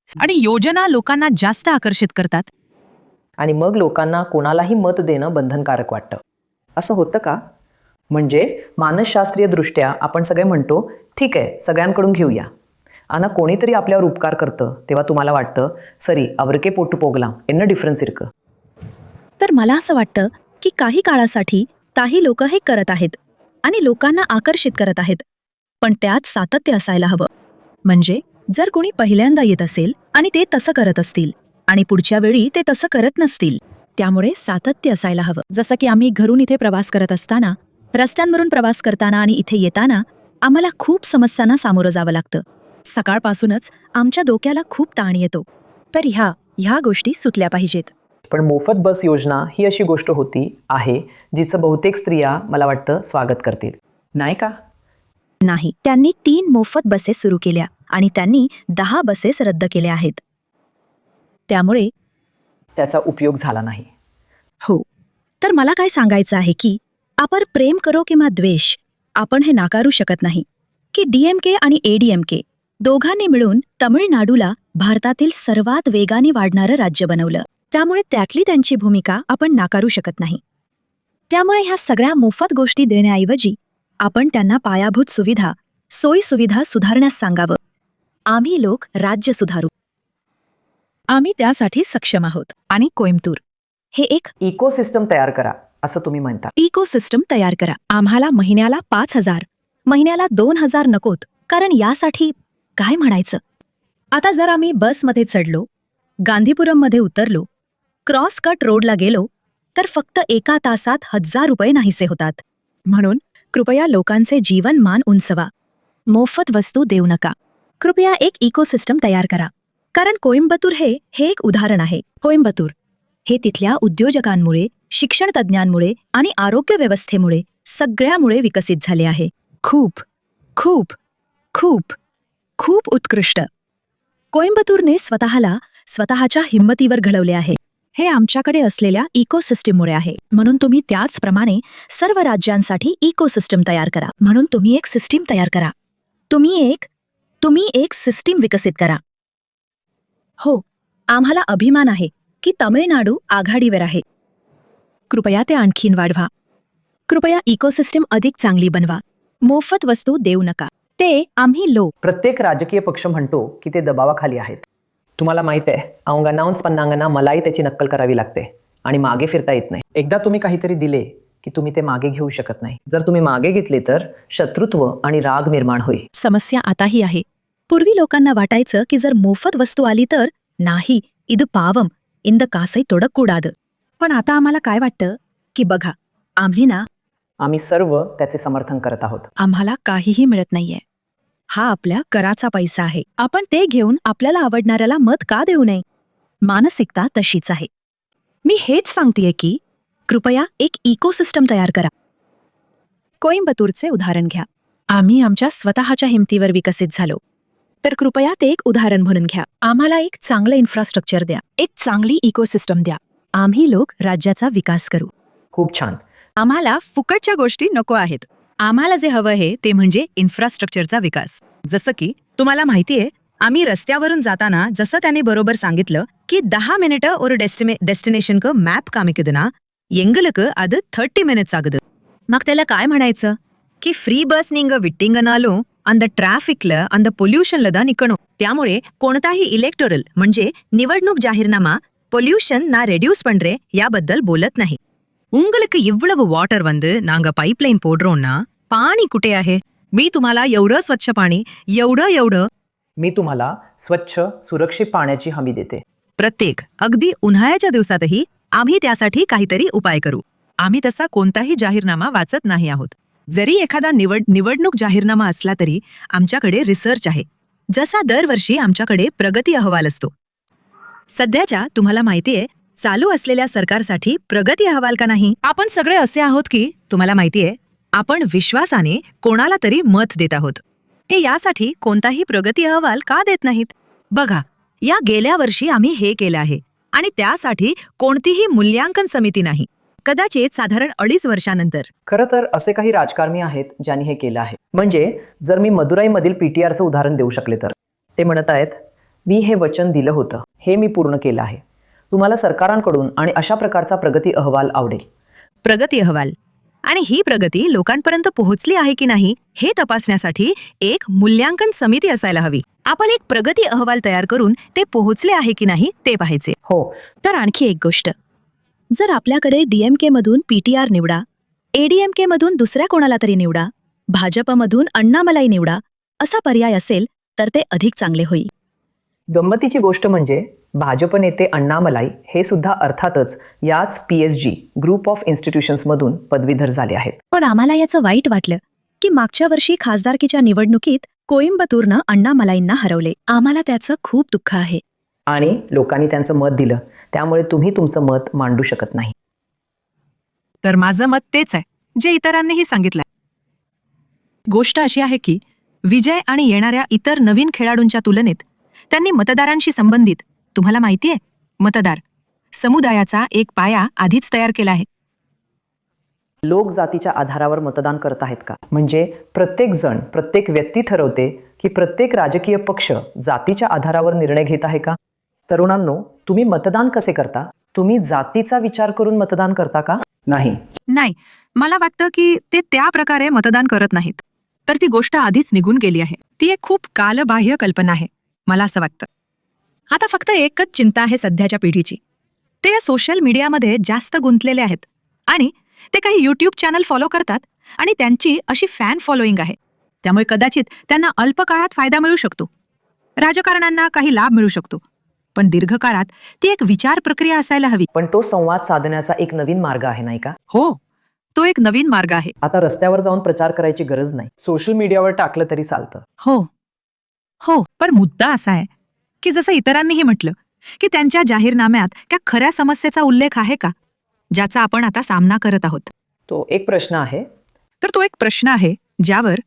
आणि योजना लोकांना जास्त आकर्षित करतात. आणि मग लोकांना कोणालाही मत देणं बंधनकारक वाटतं. असं होतं का? म्हणजे मानसशास्त्रीय दृष्ट्या आपण सगळे म्हणतो, ठीक आहे, सगळ्यांकडून घेऊया. आणि कोणीतरी आपल्यावर उपकार करतं तेव्हा तुम्हाला वाटतं, सरी अवरके पोटू पोगला एन्न डिफरन्स इरकं. तर मला असं वाटतं की काही काळासाठी काही लोक हे करत आहेत आणि लोकांना आकर्षित करत आहेत, पण त्यात सातत्य असायला हवं. म्हणजे जर कोणी पहिल्यांदा येत असेल आणि ते तसं करत असतील आणि पुढच्या वेळी ते तसं करत नसतील, त्यामुळे सातत्य असायला हवं. जसं की आम्ही घरून इथे प्रवास करत असताना, रस्त्यांवरून प्रवास करताना आणि इथे येताना आम्हाला खूप समस्यांना सामोरं जावं लागतं. सकाळपासूनच आमच्या डोक्याला खूप ताण येतो. तर ह्या गोष्टी सुटल्या पाहिजेत. पण मोफत बस योजना ही अशी गोष्ट आहे जिचं बहुतेक स्त्रिया मला वाटतं स्वागत करतील, नाही का? नाही, त्यांनी 3 मोफत बसेस सुरू केल्या आणि त्यांनी 10 बसेस रद्द केल्या आहेत. त्यामुळे त्याचा उपयोग झाला नाही. हो, तर मला काय सांगायचं आहे की आपण प्रेम करो किंवा द्वेष, आपण हे नाकारू शकत नाही की DMK आणि ADMK दोघांनी मिळून तमिळनाडूला भारतातील सर्वात वेगाने वाढणारं राज्य बनवलं. त्यामुळे त्यातली त्यांची भूमिका आपण नाकारू शकत नाही. त्यामुळे ह्या सगळ्या मोफत गोष्टी देण्याऐवजी आपण त्यांना पायाभूत सुविधा, सोयीसुविधा सुधारण्यास सांगावं. आम्ही लोक राज्य सुधारू. आम्ही त्यासाठी सक्षम आहोत. आणि कोइंबतूर हे एक इकोसिस्टम तयार करा असं तुम्ही म्हणता. इकोसिस्टम तयार करा. आम्हाला महिन्याला 5,000, महिन्याला 2,000 नकोत, कारण यासाठी काय म्हणायचं. आता जर आम्ही बसमध्ये चढलो, गांधीपुरममध्ये उतरलो, क्रॉस कट रोडला गेलो, तर फक्त 1 तासात 1,000 रुपये नाहीसे होतात. म्हणून कृपया लोकांचे जीवनमान उंचवा. मोफत वस्तू देऊ नका. कृपया एक इकोसिस्टम तयार करा. कारण कोइंबतूर हे एक उदाहरण आहे. कोइंबतूर हे तिथल्या उद्योजकांमुळे, शिक्षण तज्ज्ञांमुळे आणि आरोग्य व्यवस्थेमुळे सगळ्यामुळे विकसित झाले आहे. खूप खूप खूप खूप उत्कृष्ट. कोइंबतूरने स्वतःच्या हिंमतीवर घडवले आहे. हे आमच्याकडे असलेल्या इकोसिस्टीममुळे आहे. म्हणून तुम्ही त्याचप्रमाणे सर्व राज्यांसाठी इकोसिस्टम तयार करा. म्हणून तुम्ही एक सिस्टीम तयार करा. तुम्ही एक सिस्टीम विकसित करा. हो, आम्हाला अभिमान आहे की तमिळनाडू आघाडीवर आहे. कृपया ते आणखीन वाढवा. कृपया इकोसिस्टीम अधिक चांगली बनवा. मोफत वस्तू देऊ नका. ते आम्ही लोक. प्रत्येक राजकीय पक्ष म्हणतो की ते दबावाखाली आहेत. तुम्हाला माहित आहे, अवंगनाउन्स पन्नांगना मलाही त्याची नक्कल करावी लागते आणि मागे फिरता येत नाही. एकदा तुम्ही काहीतरी दिले की तुम्ही ते मागे घेऊ शकत नाही. जर तुम्ही मागे घेतले तर शत्रुत्व आणि राग निर्माण होईल. समस्या आताही आहे. पूर्वी लोकांना वाटायचं की जर मोफत वस्तू आली तर नाही, इद पावम इंद कासई तोडकूडाद. पण आता आम्हाला काय वाटतं की बघा, आम्ही सर्व त्याचे समर्थन करत आहोत. आम्हाला काहीही मिळत नाहीये. हा आपल्या कराचा पैसा आहे. आपण ते घेऊन आपल्याला आवडणाऱ्याला मत का देऊ नये. मानसिकता तशीच आहे. मी हेच सांगतेय की कृपया एक इकोसिस्टम तयार करा. कोइंबतूरचे उदाहरण घ्या. आम्ही आमच्या स्वतःच्या हिमतीवर विकसित झालो, तर कृपया ते एक उदाहरण म्हणून घ्या. आम्हाला एक चांगलं इन्फ्रास्ट्रक्चर द्या, एक चांगली इकोसिस्टम द्या. आम्ही लोक राज्याचा विकास करू. खूप छान. आम्हाला फुकटच्या गोष्टी नको आहेत. आम्हाला जे हवं आहे ते म्हणजे इन्फ्रास्ट्रक्चरचा विकास. जसं की तुम्हाला माहितीये, आम्ही रस्त्यावरून जाताना जसं त्याने बरोबर सांगितलं की 10 मिनिटं ஒரு डेस्टिनेशनक मॅप कामिकदना எங்களுக்கு அது 30 मिनिट्स आगद. मग त्याला काय म्हणायचं की फ्री बस நீங்க விட்டீங்கனாலும் அந்த டிராஃபிக்ல அந்த பொல்யூஷன்ல தான் நிக்கணும். त्यामुळे कोणताही इलेक्टोरल म्हणजे निवडणूक जाहीरनामा பொல்யூஷன் நான் ரெடியூஸ் பண்றேன் याबद्दल बोलत नाही. உங்களுக்கு இவ்வளவு வாட்டர் வந்து நாங்க पाईपलाईन போடுறோம்னா पाणी कुठे आहे? मी तुम्हाला एवढं स्वच्छ पाणी एवढं मी तुम्हाला स्वच्छ सुरक्षित पाण्याची हमी देते. प्रत्येक अगदी उन्हाळ्याच्या दिवसातही आम्ही त्यासाठी काहीतरी उपाय करू. आम्ही तसा कोणताही जाहीरनामा वाचत नाही आहोत. जरी एखादा निवडणूक जाहीरनामा असला तरी आमच्याकडे रिसर्च आहे. जसा दरवर्षी आमच्याकडे प्रगती अहवाल असतो. सध्याच्या तुम्हाला माहितीये चालू असलेल्या सरकारसाठी प्रगती अहवाल का नाही? आपण सगळे असे आहोत की तुम्हाला माहितीये आपण विश्वासाने कोणाला तरी मत देत आहोत. हे यासाठी कोणताही प्रगती अहवाल का देत नाहीत? बघा, या गेल्या वर्षी आम्ही हे केलं आहे आणि त्यासाठी कोणतीही मूल्यांकन समिती नाही. कदाचित साधारण 2.5 वर्षानंतर. खरं तर असे काही राजकारणी आहेत ज्यांनी हे केलं आहे. म्हणजे जर मी मदुराईमधील PTRचं उदाहरण देऊ शकले तर ते म्हणत आहेत, मी हे वचन दिलं होतं, हे मी पूर्ण केलं आहे. तुम्हाला सरकारांकडून आणि अशा प्रकारचा प्रगती अहवाल आवडेल. प्रगती अहवाल आणि ही प्रगती लोकांपर्यंत पोहोचली आहे की नाही हे तपासण्यासाठी एक मूल्यांकन समिती असायला हवी. आपण एक प्रगती अहवाल तयार करून ते पोहोचले आहे की नाही ते पाहायचे. हो, तर आणखी एक गोष्ट, जर आपल्याकडे DMK मधून PTR निवडा, ADMK मधून दुसऱ्या कोणाला तरी निवडा, भाजपमधून अण्णामलाई निवडा असा पर्याय असेल तर ते अधिक चांगले होईल. गंमतीची गोष्ट म्हणजे भाजप नेते अण्णामलाई हे सुद्धा अर्थातच याच PSG ग्रुप ऑफ इन्स्टिट्यूशन्समधून पदवीधर झाले आहेत. पण आम्हाला याचं वाईट वाटलं की मागच्या वर्षी खासदारकीच्या निवडणुकीत कोइंबतूरनं अण्णामलाईंना हरवले. आम्हाला त्याचं खूप दुःख आहे. आणि लोकांनी त्यांचं मत दिलं, त्यामुळे तुम्ही तुमचं मत मांडू शकत नाही. तर माझं मत तेच आहे जे इतरांनीही सांगितलंय. गोष्ट अशी आहे की विजय आणि येणाऱ्या इतर नवीन खेळाडूंच्या तुलनेत त्यांनी मतदारांशी संबंधित, तुम्हाला माहितीये, मतदार समुदायाचा एक पाया आधीच तयार केला आहे. लोक जातीच्या आधारावर मतदान करत आहेत का? म्हणजे प्रत्येक जण, प्रत्येक व्यक्ती ठरवते की प्रत्येक राजकीय पक्ष जातीच्या आधारावर निर्णय घेत आहे का? तरुणांनो, तुम्ही मतदान कसे करता? तुम्ही जातीचा विचार करून मतदान करता का? नाही. मला वाटतं की ते त्या प्रकारे मतदान करत नाहीत. तर ती गोष्ट आधीच निघून गेली आहे. ती एक खूप कालबाह्य कल्पना आहे, मला असं वाटतं. आता फक्त एकच चिंता आहे सध्याच्या पिढीची. ते या सोशल मीडियामध्ये जास्त गुंतलेले आहेत आणि ते काही यूट्यूब चॅनल फॉलो करतात आणि त्यांची अशी फॅन फॉलोईंग आहे. त्यामुळे कदाचित त्यांना अल्प काळात फायदा मिळू शकतो, राजकारण्यांना काही लाभ मिळू शकतो, पण दीर्घकाळात ती एक विचार प्रक्रिया असायला हवी. पण तो संवाद साधण्याचा एक नवीन मार्ग आहे, नाही का? हो, तो एक नवीन मार्ग आहे. आता रस्त्यावर जाऊन प्रचार करायची गरज नाही, सोशल मीडियावर टाकलं तरी चालतं. हो, पण मुद्दा असा आहे की जसं इतरांनीही म्हटलं की त्यांच्या जाहीरनाम्यात त्या खऱ्या समस्येचा उल्लेख आहे का ज्याचा आपण आता सामना करत आहोत? तो एक प्रश्न आहे. तर तो एक प्रश्न आहे ज्यावर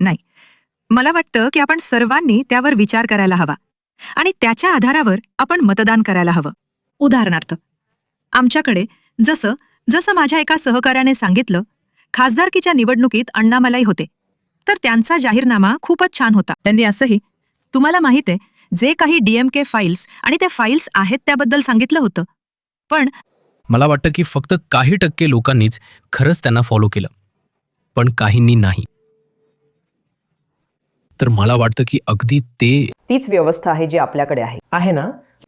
नाही, मला वाटतं की आपण सर्वांनी त्यावर विचार करायला हवा आणि त्याच्या आधारावर आपण मतदान करायला हवं. उदाहरणार्थ, आमच्याकडे जसं माझ्या एका सहकार्याने सांगितलं, खासदारकीच्या निवडणुकीत अण्णामलाई होते, तर त्यांचा जाहीरनामा खूपच छान होता. त्यांनी असंही, तुम्हाला माहित आहे, जे काही DMK फाईल्स आणि त्या फाईल्स आहेत त्याबद्दल सांगितलं होतं. पण मला वाटतं की फक्त काही टक्के लोकांनीच खरंच त्यांना फॉलो केलं, पण काहींनी नाही. तर मला वाटतं की अगदी तीच व्यवस्था आहे जी आपल्याकडे आहे ना?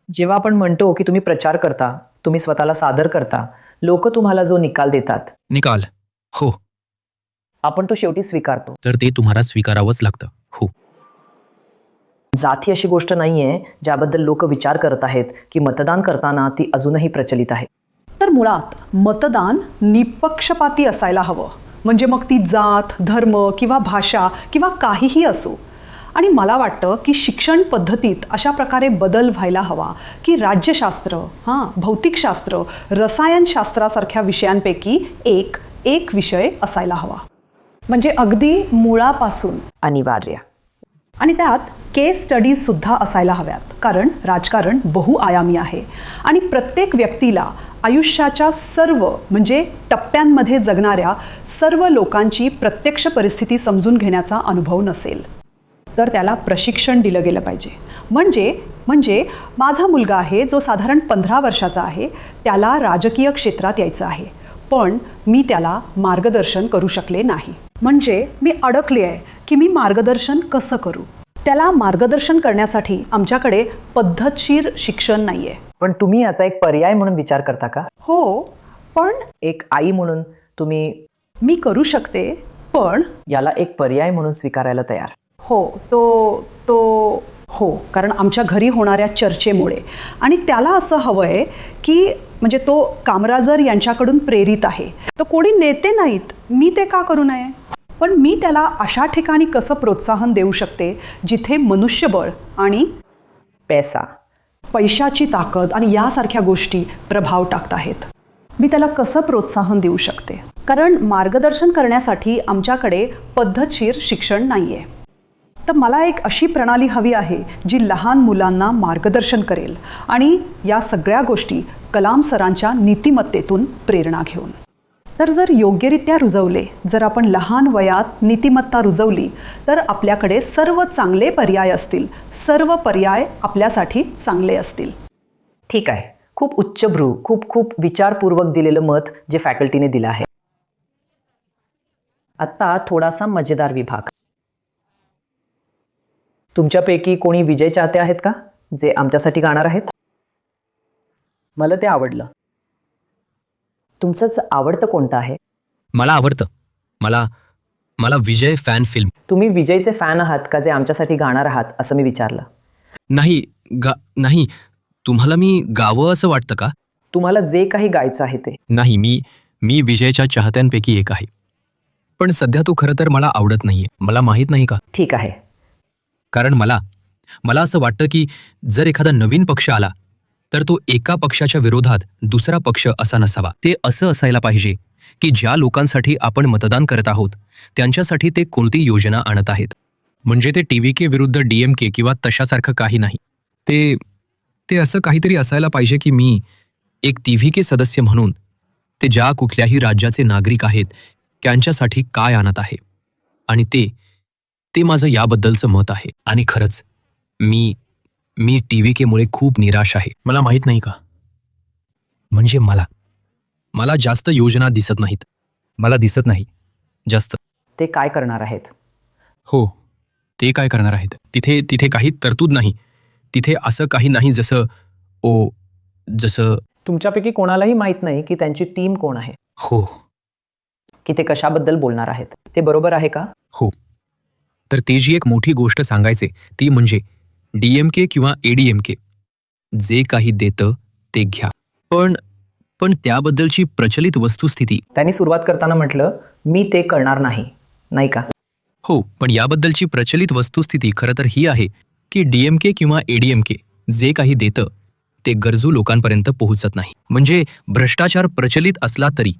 जेव्हा आपण म्हणतो की तुम्ही प्रचार करता, तुम्ही स्वतःला सादर करता, लोक तुम्हाला जो निकाल देतात, निकाल, हो, आपण तो शेवटी स्वीकारतो. तर ते तुम्हाला स्वीकारावंच लागतं. हो, जाती अशी गोष्ट नाहीये ज्याबद्दल लोक विचार करत आहेत की मतदान करताना ती अजूनही प्रचलित आहे. तर मुळात मतदान निपक्षपाती असायला हवं. म्हणजे मग ती जात, धर्म किंवा भाषा किंवा काहीही असो. आणि मला वाटतं की शिक्षण पद्धतीत अशा प्रकारे बदल व्हायला हवा की राज्यशास्त्र, भौतिकशास्त्र, रसायनशास्त्रासारख्या विषयांपैकी एक विषय असायला हवा. म्हणजे अगदी मुळापासून अनिवार्य. आणि त्यात केस स्टडीजसुद्धा असायला हव्यात, कारण राजकारण बहुआयामी आहे आणि प्रत्येक व्यक्तीला आयुष्याच्या सर्व म्हणजे टप्प्यांमध्ये जगणाऱ्या सर्व लोकांची प्रत्यक्ष परिस्थिती समजून घेण्याचा अनुभव नसेल. तर त्याला प्रशिक्षण दिलं गेलं पाहिजे. म्हणजे माझा मुलगा आहे जो साधारण 15 वर्षाचा आहे, त्याला राजकीय क्षेत्रात यायचं आहे, पण मी त्याला मार्गदर्शन करू शकले नाही. म्हणजे मी अडकली आहे की मी मार्गदर्शन कसं करू. त्याला मार्गदर्शन करण्यासाठी आमच्याकडे पद्धतशीर शिक्षण नाही आहे. पण तुम्ही याचा एक पर्याय म्हणून विचार करता का? हो, पण एक आई म्हणून तुम्ही मी करू शकते, पण याला एक पर्याय म्हणून स्वीकारायला तयार? हो, कारण आमच्या घरी होणाऱ्या चर्चेमुळे. आणि त्याला असं हवं आहे की म्हणजे तो कामराजर यांच्याकडून प्रेरित आहे, तर कोणी नेते नाहीत, मी ते का करू नये. पण मी त्याला अशा ठिकाणी कसं प्रोत्साहन देऊ शकते जिथे मनुष्यबळ आणि पैशाची ताकद आणि यासारख्या गोष्टी प्रभाव टाकत आहेत. मी त्याला कसं प्रोत्साहन देऊ शकते, कारण मार्गदर्शन करण्यासाठी आमच्याकडे पद्धतशीर शिक्षण नाही आहे. तर मला एक अशी प्रणाली हवी आहे जी लहान मुलांना मार्गदर्शन करेल आणि या सगळ्या गोष्टी कलाम सरांच्या नीतिमत्तेतून प्रेरणा घेऊन. तर जर योग्यरित्या रुजवले, जर आपण लहान वयात नीतिमत्ता रुजवली, तर आपल्याकडे सर्व चांगले पर्याय असतील, सर्व पर्याय आपल्यासाठी चांगले असतील. ठीक आहे. खूप उच्चभ्रू, खूप विचारपूर्वक दिलेलं मत जे फॅकल्टीने दिलं आहे. आत्ता थोडासा मजेदार विभाग. तुमच्यापैकी कोणी विजय चाहते आहेत का, जे आमच्यासाठी गाणार आहेत? मला ते आवडलं. तुमचंच आवडतं कोणतं आहे? मला आवडतं. मला विजय फॅन फिल्म. तुम्ही विजयचे फॅन आहात का, जे आमच्यासाठी गाणार आहात असं मी विचारलं. नाही, तुम्हाला मी गावं असं वाटतं का? तुम्हाला जे काही गायचं आहे ते. नाही, मी विजयच्या चाहत्यांपैकी एक आहे. पण सध्या तो खरं तर मला आवडत नाहीये. मला माहीत नाही का? ठीक आहे. कारण मला असं वाटतं की जर एखादा नवीन पक्ष आला तर तो एका पक्षाच्या विरोधात दुसरा पक्ष असा नसावा. ते असं असायला पाहिजे की ज्या लोकांसाठी आपण मतदान करत आहोत त्यांच्यासाठी ते कोणती योजना आणत आहेत. म्हणजे ते TVK विरुद्ध DMK किंवा तशासारखं काही नाही. ते असं काहीतरी असायला पाहिजे की मी एक TVK सदस्य म्हणून ते ज्या कुठल्याही राज्याचे नागरिक आहेत त्यांच्यासाठी काय आणत आहे. आणि ते माझं याबद्दलचं मत आहे. आणि खरंच मी TVK मुळे खूप निराश आहे. मला माहीत नाही का, म्हणजे मला जास्त योजना दिसत नाहीत. मला दिसत नाही जास्त. ते काय करणार आहेत? हो, ते काय करणार आहेत? तिथे काही तरतूद नाही. तिथे असं काही नाही जसं तुमच्यापैकी कोणालाही माहीत नाही की त्यांची टीम कोण आहे, हो, की ते कशाबद्दल बोलणार आहेत. ते बरोबर आहे का? हो. तर ते जी एक मोठी गोष्ट सांगायचे ती म्हणजे DMK किंवा ADMK जे काही देतं ते घ्या. पण त्याबद्दलची प्रचलित वस्तुस्थिती. त्यांनी सुरुवात करताना म्हटलं मी ते करणार नाही का? हो, पण याबद्दलची प्रचलित वस्तुस्थिती खरं तर ही आहे की DMK किंवा ADMK जे काही देतं ते गरजू लोकांपर्यंत पोहोचत नाही. म्हणजे भ्रष्टाचार प्रचलित असला तरी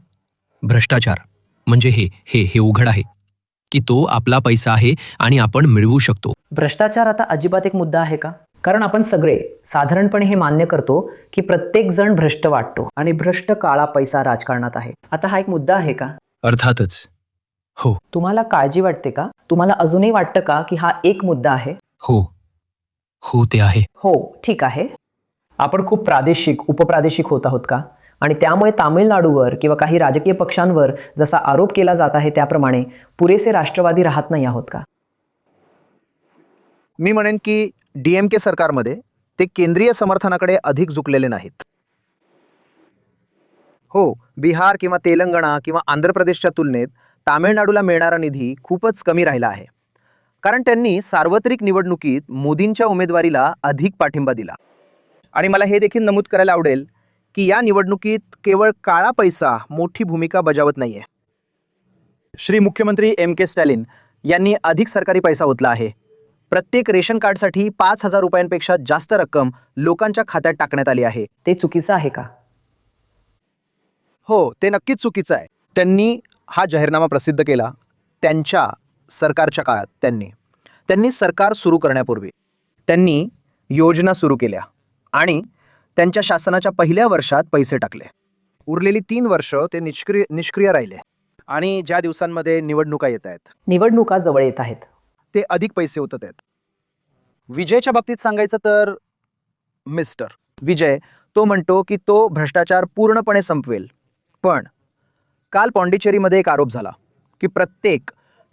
भ्रष्टाचार म्हणजे हे उघड आहे की तो आपला पैसा आहे आणि आपण मिळवू शकतो. भ्रष्टाचार आता अजिबात एक मुद्दा आहे का? कारण आपण सगळे साधारणपणे हे मान्य करतो की प्रत्येक जण भ्रष्ट वाटतो आणि भ्रष्ट काळा पैसा राजकारणात आहे. आता हा एक मुद्दा आहे का? अर्थातच हो. तुम्हाला काळजी वाटते का? तुम्हाला अजूनही वाटतं का की हा एक मुद्दा आहे? हो ते आहे. हो, ठीक आहे. आपण खूप प्रादेशिक उपप्रादेशिक होत आहोत का? आणि त्यामुळे तामिळनाडूवर किंवा काही राजकीय पक्षांवर जसा आरोप केला जात आहे त्याप्रमाणे पुरेसे राष्ट्रवादी राहत नाही आहोत का? मी म्हणेन की DMK सरकारमध्ये ते केंद्रीय समर्थनाकडे अधिक झुकलेले नाहीत. हो, बिहार किंवा तेलंगणा किंवा आंध्र प्रदेशच्या तुलनेत तामिळनाडूला मिळणारा निधी खूपच कमी राहिला आहे. कारण त्यांनी सार्वत्रिक निवडणुकीत मोदींच्या उमेदवारीला अधिक पाठिंबा दिला. आणि मला हे देखील नमूद करायला आवडेल की या निवडणुकीत केवळ काळा पैसा मोठी भूमिका बजावत नाहीये. श्री मुख्यमंत्री MK स्टॅलिन यांनी अधिक सरकारी पैसा ओतला आहे. प्रत्येक रेशन कार्डसाठी 5,000 रुपयांपेक्षा जास्त रक्कम लोकांच्या खात्यात टाकण्यात आली आहे. ते चुकीचं आहे का? हो, ते नक्कीच चुकीचं आहे. त्यांनी हा जाहीरनामा प्रसिद्ध केला त्यांच्या सरकारच्या काळात. त्यांनी सरकार सुरू करण्यापूर्वी त्यांनी योजना सुरू केल्या आणि त्यांच्या शासनाच्या पहिल्या वर्षात पैसे टाकले. उरलेली 3 वर्ष ते निष्क्रिय राहिले. आणि ज्या दिवसांमध्ये निवडणुका येत आहेत, निवडणुका जवळ येत आहेत, ते अधिक पैसे ओतत आहेत. विजयच्या बाबतीत सांगायचं तर मिस्टर विजय तो म्हणतो की तो भ्रष्टाचार पूर्णपणे संपवेल. पण काल पॉंडिचेरीमध्ये एक आरोप झाला की प्रत्येक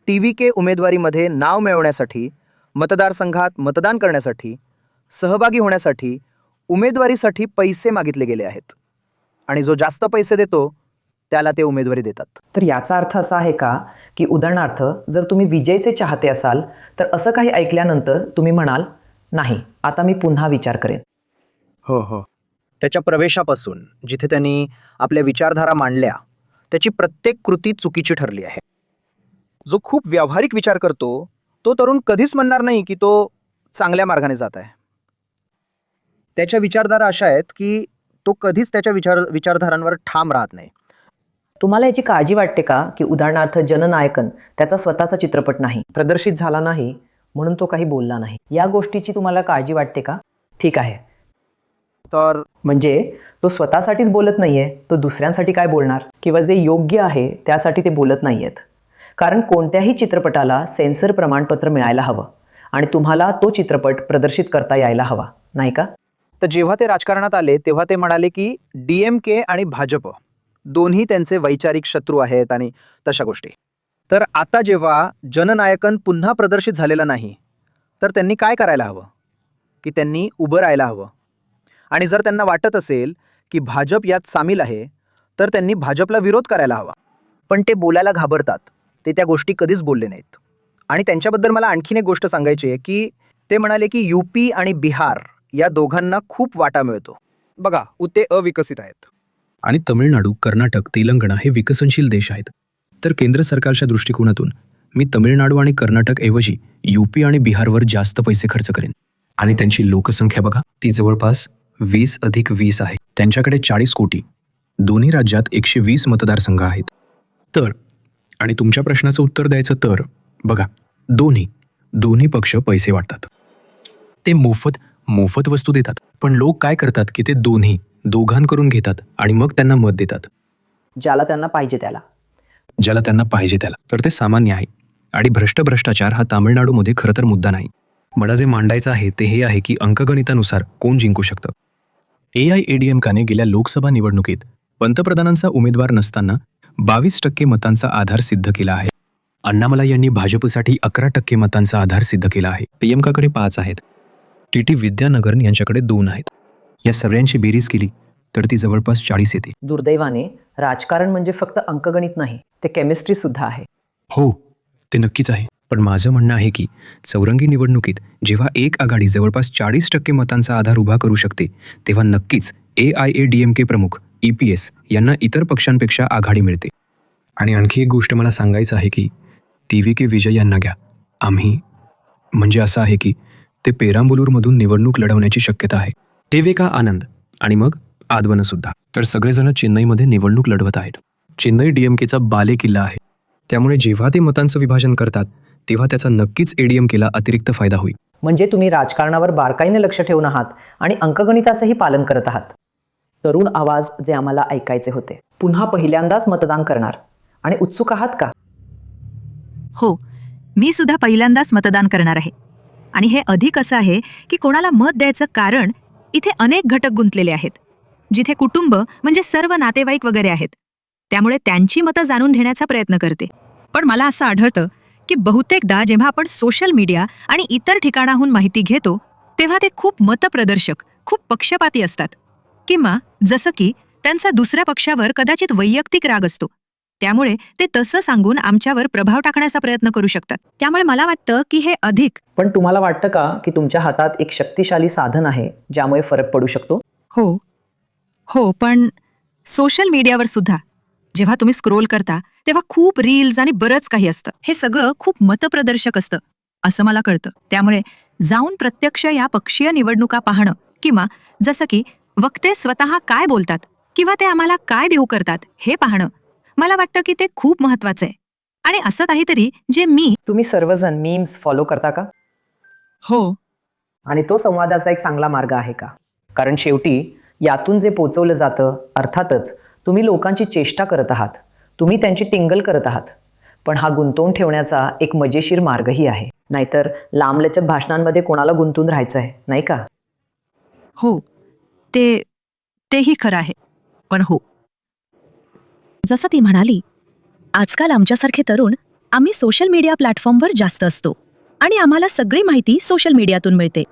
TVK उमेदवारीमध्ये नाव मिळवण्यासाठी, मतदारसंघात मतदान करण्यासाठी, सहभागी होण्यासाठी उमेदवारीसाठी पैसे मागितले गेले आहेत आणि जो जास्त पैसे देतो त्याला ते उमेदवारी देतात. तर याचा अर्थ असा आहे का की उदाहरणार्थ जर तुम्ही विजयचे चाहते असाल तर असं काही ऐकल्यानंतर तुम्ही म्हणाल नाही, आता मी पुन्हा विचार करेन. हो. त्याच्या प्रवेशापासून जिथे त्यांनी आपल्या विचारधारा मांडल्या त्याची प्रत्येक कृती चुकीची ठरली आहे. जो खूप व्यावहारिक विचार करतो तो तरुण कधीच म्हणणार नाही की तो चांगल्या मार्गाने जात आहे. त्याच्या विचारधारा अशा आहेत की तो कधीच त्याच्या विचारधारांवर ठाम राहत नाही. तुम्हाला याची काळजी वाटते का की उदाहरणार्थ जननायकन त्याचा स्वतःचा चित्रपट नाही, प्रदर्शित झाला नाही म्हणून तो काही बोलला नाही, या गोष्टीची तुम्हाला काळजी वाटते का? ठीक आहे, तर म्हणजे तो स्वतःसाठीच बोलत नाहीये, तो दुसऱ्यांसाठी काय बोलणार किंवा जे योग्य आहे त्यासाठी ते बोलत नाहीयेत. कारण कोणत्याही चित्रपटाला सेन्सर प्रमाणपत्र मिळायला हवं आणि तुम्हाला तो चित्रपट प्रदर्शित करता यायला हवा, नाही का? तर जेव्हा ते राजकारणात आले तेव्हा ते म्हणाले की DMK आणि भाजप दोन्ही त्यांचे वैचारिक शत्रू आहेत आणि तशा गोष्टी. तर आता जेव्हा जननायकन पुन्हा प्रदर्शित झालेला नाही तर त्यांनी काय करायला हवं की त्यांनी उभं राहायला हवं. आणि जर त्यांना वाटत असेल की भाजप यात सामील आहे तर त्यांनी भाजपला विरोध करायला हवा. पण ते बोलायला घाबरतात, ते त्या गोष्टी कधीच बोलले नाहीत. आणि त्यांच्याबद्दल मला आणखीन एक गोष्ट सांगायची आहे की ते म्हणाले की UP आणि बिहार या दोघांना खूप वाटा मिळतो. बघा, ते अविकसित आहेत. आणि तमिळनाडू, कर्नाटक, तेलंगणा हे विकसनशील देश आहेत. तर केंद्र सरकारच्या दृष्टिकोनातून मी तमिळनाडू आणि कर्नाटक ऐवजी UP आणि बिहारवर जास्त पैसे खर्च करेन. आणि त्यांची लोकसंख्या बघा, ती जवळपास 20+20 आहे. त्यांच्याकडे 40 कोटी, दोन्ही राज्यात 120 मतदारसंघ आहेत. तर आणि तुमच्या प्रश्नाचं उत्तर द्यायचं तर बघा, दोन्ही पक्ष पैसे वाटतात. ते मोफत वस्तू देतात. पण लोक काय करतात की ते दोघांकडून घेतात आणि मग त्यांना मत देतात. ज्याला त्यांना पाहिजे त्याला. तर ते सामान्य आहे. आणि भ्रष्टाचार हा तामिळनाडूमध्ये खरं तर मुद्दा नाही. मला जे मांडायचं आहे ते हे आहे की अंकगणितानुसार कोण जिंकू शकतं. AIADMKने गेल्या लोकसभा निवडणुकीत पंतप्रधानांचा उमेदवार नसताना 22% मतांचा आधार सिद्ध केला आहे. अण्णामलाई यांनी भाजपसाठी 11% मतांचा आधार सिद्ध केला आहे. PMKकडे 5 आहेत. TT विद्यानगरन यांच्याकडे 2 आहेत. या सगळ्यांची बेरीज केली तर ती जवळपास 40 येते. दुर्दैवाने राजकारण म्हणजे फक्त अंकगणित नाही, ते केमिस्ट्री सुद्धा आहे. हो, ते नक्कीच आहे. पण माझं म्हणणं आहे की चौरंगी निवडणुकीत जेव्हा एक आघाडी जवळपास 40% मतांचा आधार उभा करू शकते तेव्हा नक्कीच AIADMK प्रमुख EPS यांना इतर पक्षांपेक्षा आघाडी मिळते. आणि आणखी एक गोष्ट मला सांगायचं आहे की TVK विजय यांना घ्या. आम्ही म्हणजे असं आहे की ते पेरांबलूरमधून निवडणूक लढवण्याची शक्यता आहे. TVK आनंद आणि मग आदवन सुद्धा. तर सगळेजण चेन्नईमध्ये निवडणूक लढवत आहेत. चेन्नई DMKचा बाले किल्ला आहे. त्यामुळे जेव्हा ते मतांचं विभाजन करतात तेव्हा त्याचा नक्कीच ADMKला अतिरिक्त फायदा होईल. म्हणजे तुम्ही राजकारणावर बारकाईने लक्ष ठेवून आहात आणि अंकगणिताचंही पालन करत आहात. तरुण आवाज जे आम्हाला ऐकायचे होते, पुन्हा पहिल्यांदाच मतदान करणार आणि उत्सुक आहात का? हो, मी सुद्धा पहिल्यांदाच मतदान करणार आहे. आणि हे अधिक असं आहे की कोणाला मत द्यायचं कारण इथे अनेक घटक गुंतलेले आहेत, जिथे कुटुंब म्हणजे सर्व नातेवाईक वगैरे आहेत. त्यामुळे त्यांची मतं जाणून घेण्याचा प्रयत्न करते. पण मला असं आढळतं की बहुतेकदा जेव्हा आपण सोशल मीडिया आणि इतर ठिकाणाहून माहिती घेतो तेव्हा ते खूप मतप्रदर्शक, खूप पक्षपाती असतात. किंवा जसं की त्यांचा दुसऱ्या पक्षावर कदाचित वैयक्तिक राग असतो, त्यामुळे ते तसं सांगून आमच्यावर प्रभाव टाकण्याचा प्रयत्न करू शकतात. त्यामुळे मला वाटतं की हे अधिक. पण तुम्हाला वाटतं का की तुमच्या हातात एक शक्तिशाली साधन आहे ज्यामुळे फरक पडू शकतो? हो, पण सोशल मीडियावर सुद्धा जेव्हा तुम्ही स्क्रोल करता तेव्हा खूप रील्स आणि बरंच काही असतं. हे सगळं खूप मतप्रदर्शक असतं असं मला कळतं. त्यामुळे जाऊन प्रत्यक्ष या पक्षीय निवडणुका पाहणं किंवा जसं की वक्ते स्वतः काय बोलतात किंवा ते आम्हाला काय देऊ करतात हे पाहणं, मला वाटतं की ते खूप महत्वाचं आहे. आणि असं काहीतरी जे तुम्ही सर्वजण मीम्स फॉलो करता का? हो. आणि तो संवादाचा एक चांगला मार्ग आहे का? कारण शेवटी यातून जे पोचवलं जातं, अर्थातच तुम्ही लोकांची चेष्टा करत आहात, तुम्ही त्यांची टिंगल करत आहात, पण हा गुंतवून ठेवण्याचा एक मजेशीर मार्गही आहे. नाहीतर लांबलचक भाषणांमध्ये कोणाला गुंतून राहायचं आहे, नाही का? हो, तेही खरं आहे. पण हो, जसं ती म्हणाली, आजकाल आमच्यासारखे तरुण आम्ही सोशल मीडिया प्लॅटफॉर्मवर जास्त असतो आणि आम्हाला सगळी माहिती सोशल मीडियातून मिळते.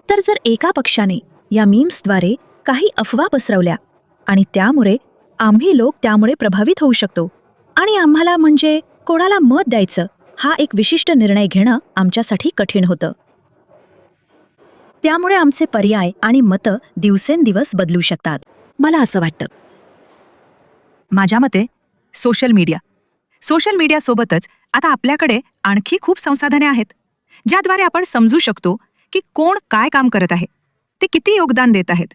तर जर एका पक्षाने या मीम्सद्वारे काही अफवा पसरवल्या आणि त्यामुळे आम्ही लोक त्यामुळे प्रभावित होऊ शकतो आणि आम्हाला म्हणजे कोणाला मत द्यायचं हा एक विशिष्ट निर्णय घेणं आमच्यासाठी कठीण होतं. त्यामुळे आमचे पर्याय आणि मतं दिवसेंदिवस बदलू शकतात. मला असं वाटतं. माझ्या मते सोशल मीडियासोबतच आता आपल्याकडे आणखी खूप संसाधने आहेत ज्याद्वारे आपण समजू शकतो की कोण काय काम करत आहे, ते किती योगदान देत आहेत,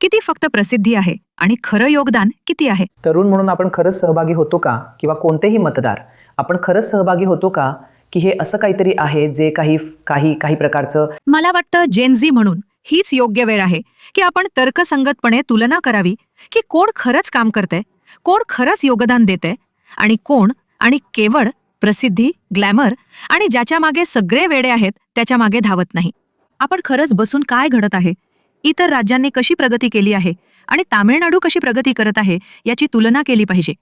किती फक्त प्रसिद्धी आहे आणि खरं योगदान किती आहे. तरुण म्हणून आपण खरंच सहभागी होतो का, किंवा कोणतेही मतदार आपण खरंच सहभागी होतो का, की हे असं काहीतरी आहे जे काही प्रकारचं. मला वाटतं जेनझी म्हणून हीच योग्य वेळ आहे की आपण तर्कसंगतपणे तुलना करावी की कोण खरंच काम करतंय, कोण खरंच योगदान देतंय आणि कोण आणि केवळ प्रसिद्धी, ग्लॅमर आणि ज्याच्या मागे सगळे वेडे आहेत त्याच्या मागे धावत नाही. आपण खरंच बसून काय घडत आहे, इतर राज्यांनी कशी प्रगती केली आहे आणि तामिळनाडू कशी प्रगती करत आहे याची तुलना केली पाहिजे.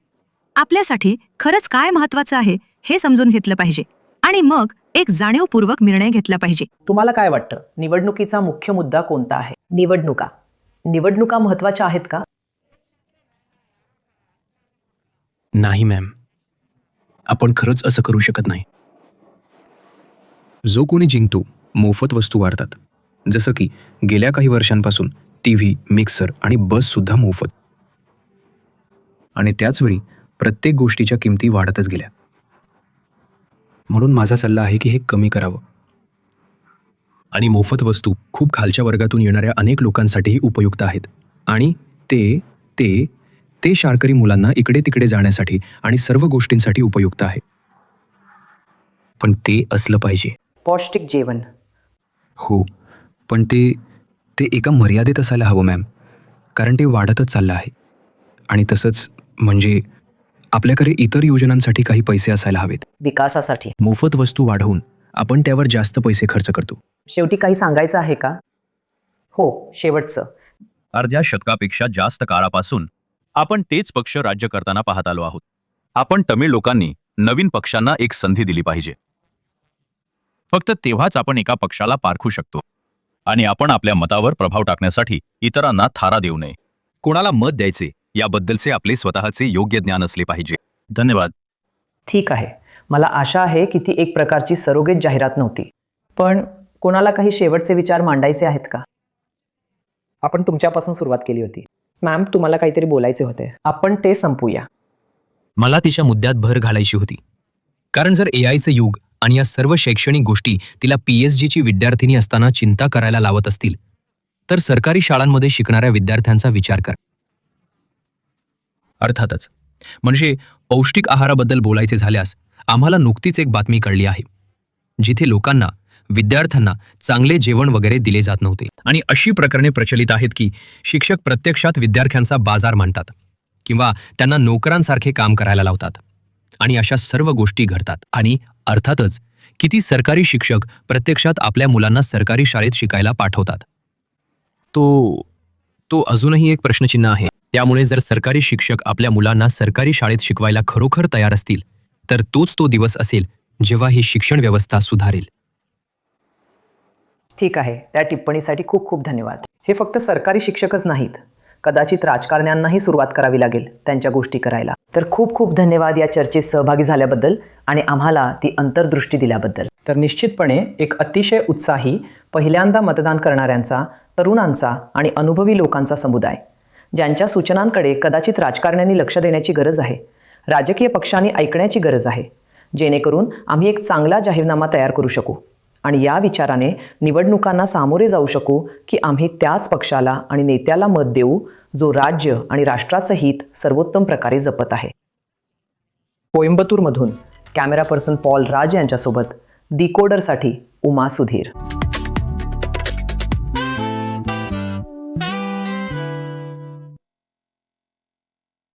आपल्यासाठी खरंच काय महत्वाचं आहे हे समजून घेतलं पाहिजे आणि मग एक जाणीवपूर्वक निर्णय घेतला पाहिजे. तुम्हाला काय वाटतं, निवडणुकीचा मुख्य मुद्दा कोणता आहे? निवडणुका महत्वाच्या आहेत का? नाही मॅम, आपण खरंच असं करू शकत नाही. जो कोणी जिंकतो मोफत वस्तू वाढतात, जसं की गेल्या काही वर्षांपासून TV, मिक्सर आणि बससुद्धा मोफत. आणि त्याचवेळी प्रत्येक गोष्टीच्या किमती वाढतच गेल्या. म्हणून माझा सल्ला आहे की हे कमी करावं. आणि मोफत वस्तू खूप खालच्या वर्गातून येणाऱ्या अनेक लोकांसाठीही उपयुक्त आहेत. आणि ते शाळकरी मुलांना इकडे तिकडे जाण्यासाठी आणि सर्व गोष्टींसाठी उपयुक्त आहे. पण ते असलं पाहिजे. पौष्टिक जेवण. हो, पण ते एका मर्यादेत असायला हवं मॅम, कारण ते वाढतच चाललं आहे. आणि तसंच म्हणजे आपल्याकडे इतर योजनांसाठी काही पैसे असायला हवेत. विकासासाठी. मोफत वस्तू वाढवून आपण त्यावर जास्त पैसे खर्च करतो. शेवटी काही सांगायचं आहे का? हो, शेवटचं. अर्ध्या शतकापेक्षा जास्त काळापासून आपण तेच पक्ष राज्य करताना पाहत आलो आहोत. आपण तमिळ लोकांनी नवीन पक्षांना एक संधी दिली पाहिजे. फक्त तेव्हाच आपण एका पक्षाला पारखू शकतो आणि आपण आपल्या मतावर प्रभाव टाकण्यासाठी इतरांना थारा देऊ नये. कोणाला मत द्यायचे याबद्दलचे आपले स्वतःचे योग्य ज्ञान असले पाहिजे. धन्यवाद. ठीक आहे, मला आशा आहे की ती एक प्रकारची सरोगेट जाहिरात नव्हती. पण कोणाला काही शेवटचे विचार मांडायचे आहेत का? आपण तुमच्यापासून सुरुवात केली होती. मॅम, तुम्हाला काहीतरी बोलायचे होते. आपण ते संपूया. मला तिच्या मुद्द्यात भर घालायची होती. कारण जर AIचं युग आणि या सर्व शैक्षणिक गोष्टी तिला PhDची विद्यार्थिनी असताना चिंता करायला लावत असतील, तर सरकारी शाळांमध्ये शिकणाऱ्या विद्यार्थ्यांचा विचार करा. अर्थातच, म्हणजे पौष्टिक आहाराबद्दल बोलायचे झाल्यास आम्हाला नुकतीच एक बातमी कळली आहे, जिथे लोकांना, विद्यार्थ्यांना चांगले जेवण वगैरे दिले जात नव्हते. आणि अशी प्रकरणे प्रचलित आहेत की शिक्षक प्रत्यक्षात विद्यार्थ्यांचा बाजार मांडतात किंवा त्यांना नोकरांसारखे काम करायला लावतात. आणि अशा सर्व गोष्टी घडतात. आणि अर्थातच किती सरकारी शिक्षक प्रत्यक्षात आपल्या मुलांना सरकारी शाळेत शिकायला पाठवतात. तो अजूनही एक प्रश्नचिन्ह आहे. त्यामुळे जर सरकारी शिक्षक आपल्या मुलांना सरकारी शाळेत शिकवायला खरोखर तयार असतील, तर तोच तो दिवस असेल जेव्हा ही शिक्षण व्यवस्था सुधारेल. ठीक आहे, त्या टिप्पणीसाठी खूप खूप धन्यवाद. हे फक्त सरकारी शिक्षकच नाहीत, कदाचित राजकारण्यांनाही सुरुवात करावी लागेल त्यांच्या गोष्टी करायला. तर खूप खूप धन्यवाद या चर्चेत सहभागी झाल्याबद्दल आणि आम्हाला ती अंतर्दृष्टी दिल्याबद्दल. तर निश्चितपणे एक अतिशय उत्साही, पहिल्यांदा मतदान करणाऱ्यांचा, तरुणांचा आणि अनुभवी लोकांचा समुदाय, ज्यांच्या सूचनांकडे कदाचित राजकारण्यांनी लक्ष देण्याची गरज आहे, राजकीय पक्षांनी ऐकण्याची गरज आहे, जेणेकरून आम्ही एक चांगला जाहीरनामा तयार करू शकू आणि या विचाराने निवडणुकांना सामोरे जाऊ शकू की आम्ही त्याच पक्षाला आणि नेत्याला मत देऊ जो राज्य आणि राष्ट्राचं हित सर्वोत्तम प्रकारे जपत आहे. कोइंबतूरमधून कॅमेरा पर्सन पॉल राज यांच्यासोबत डिकोडरसाठी उमा सुधीर.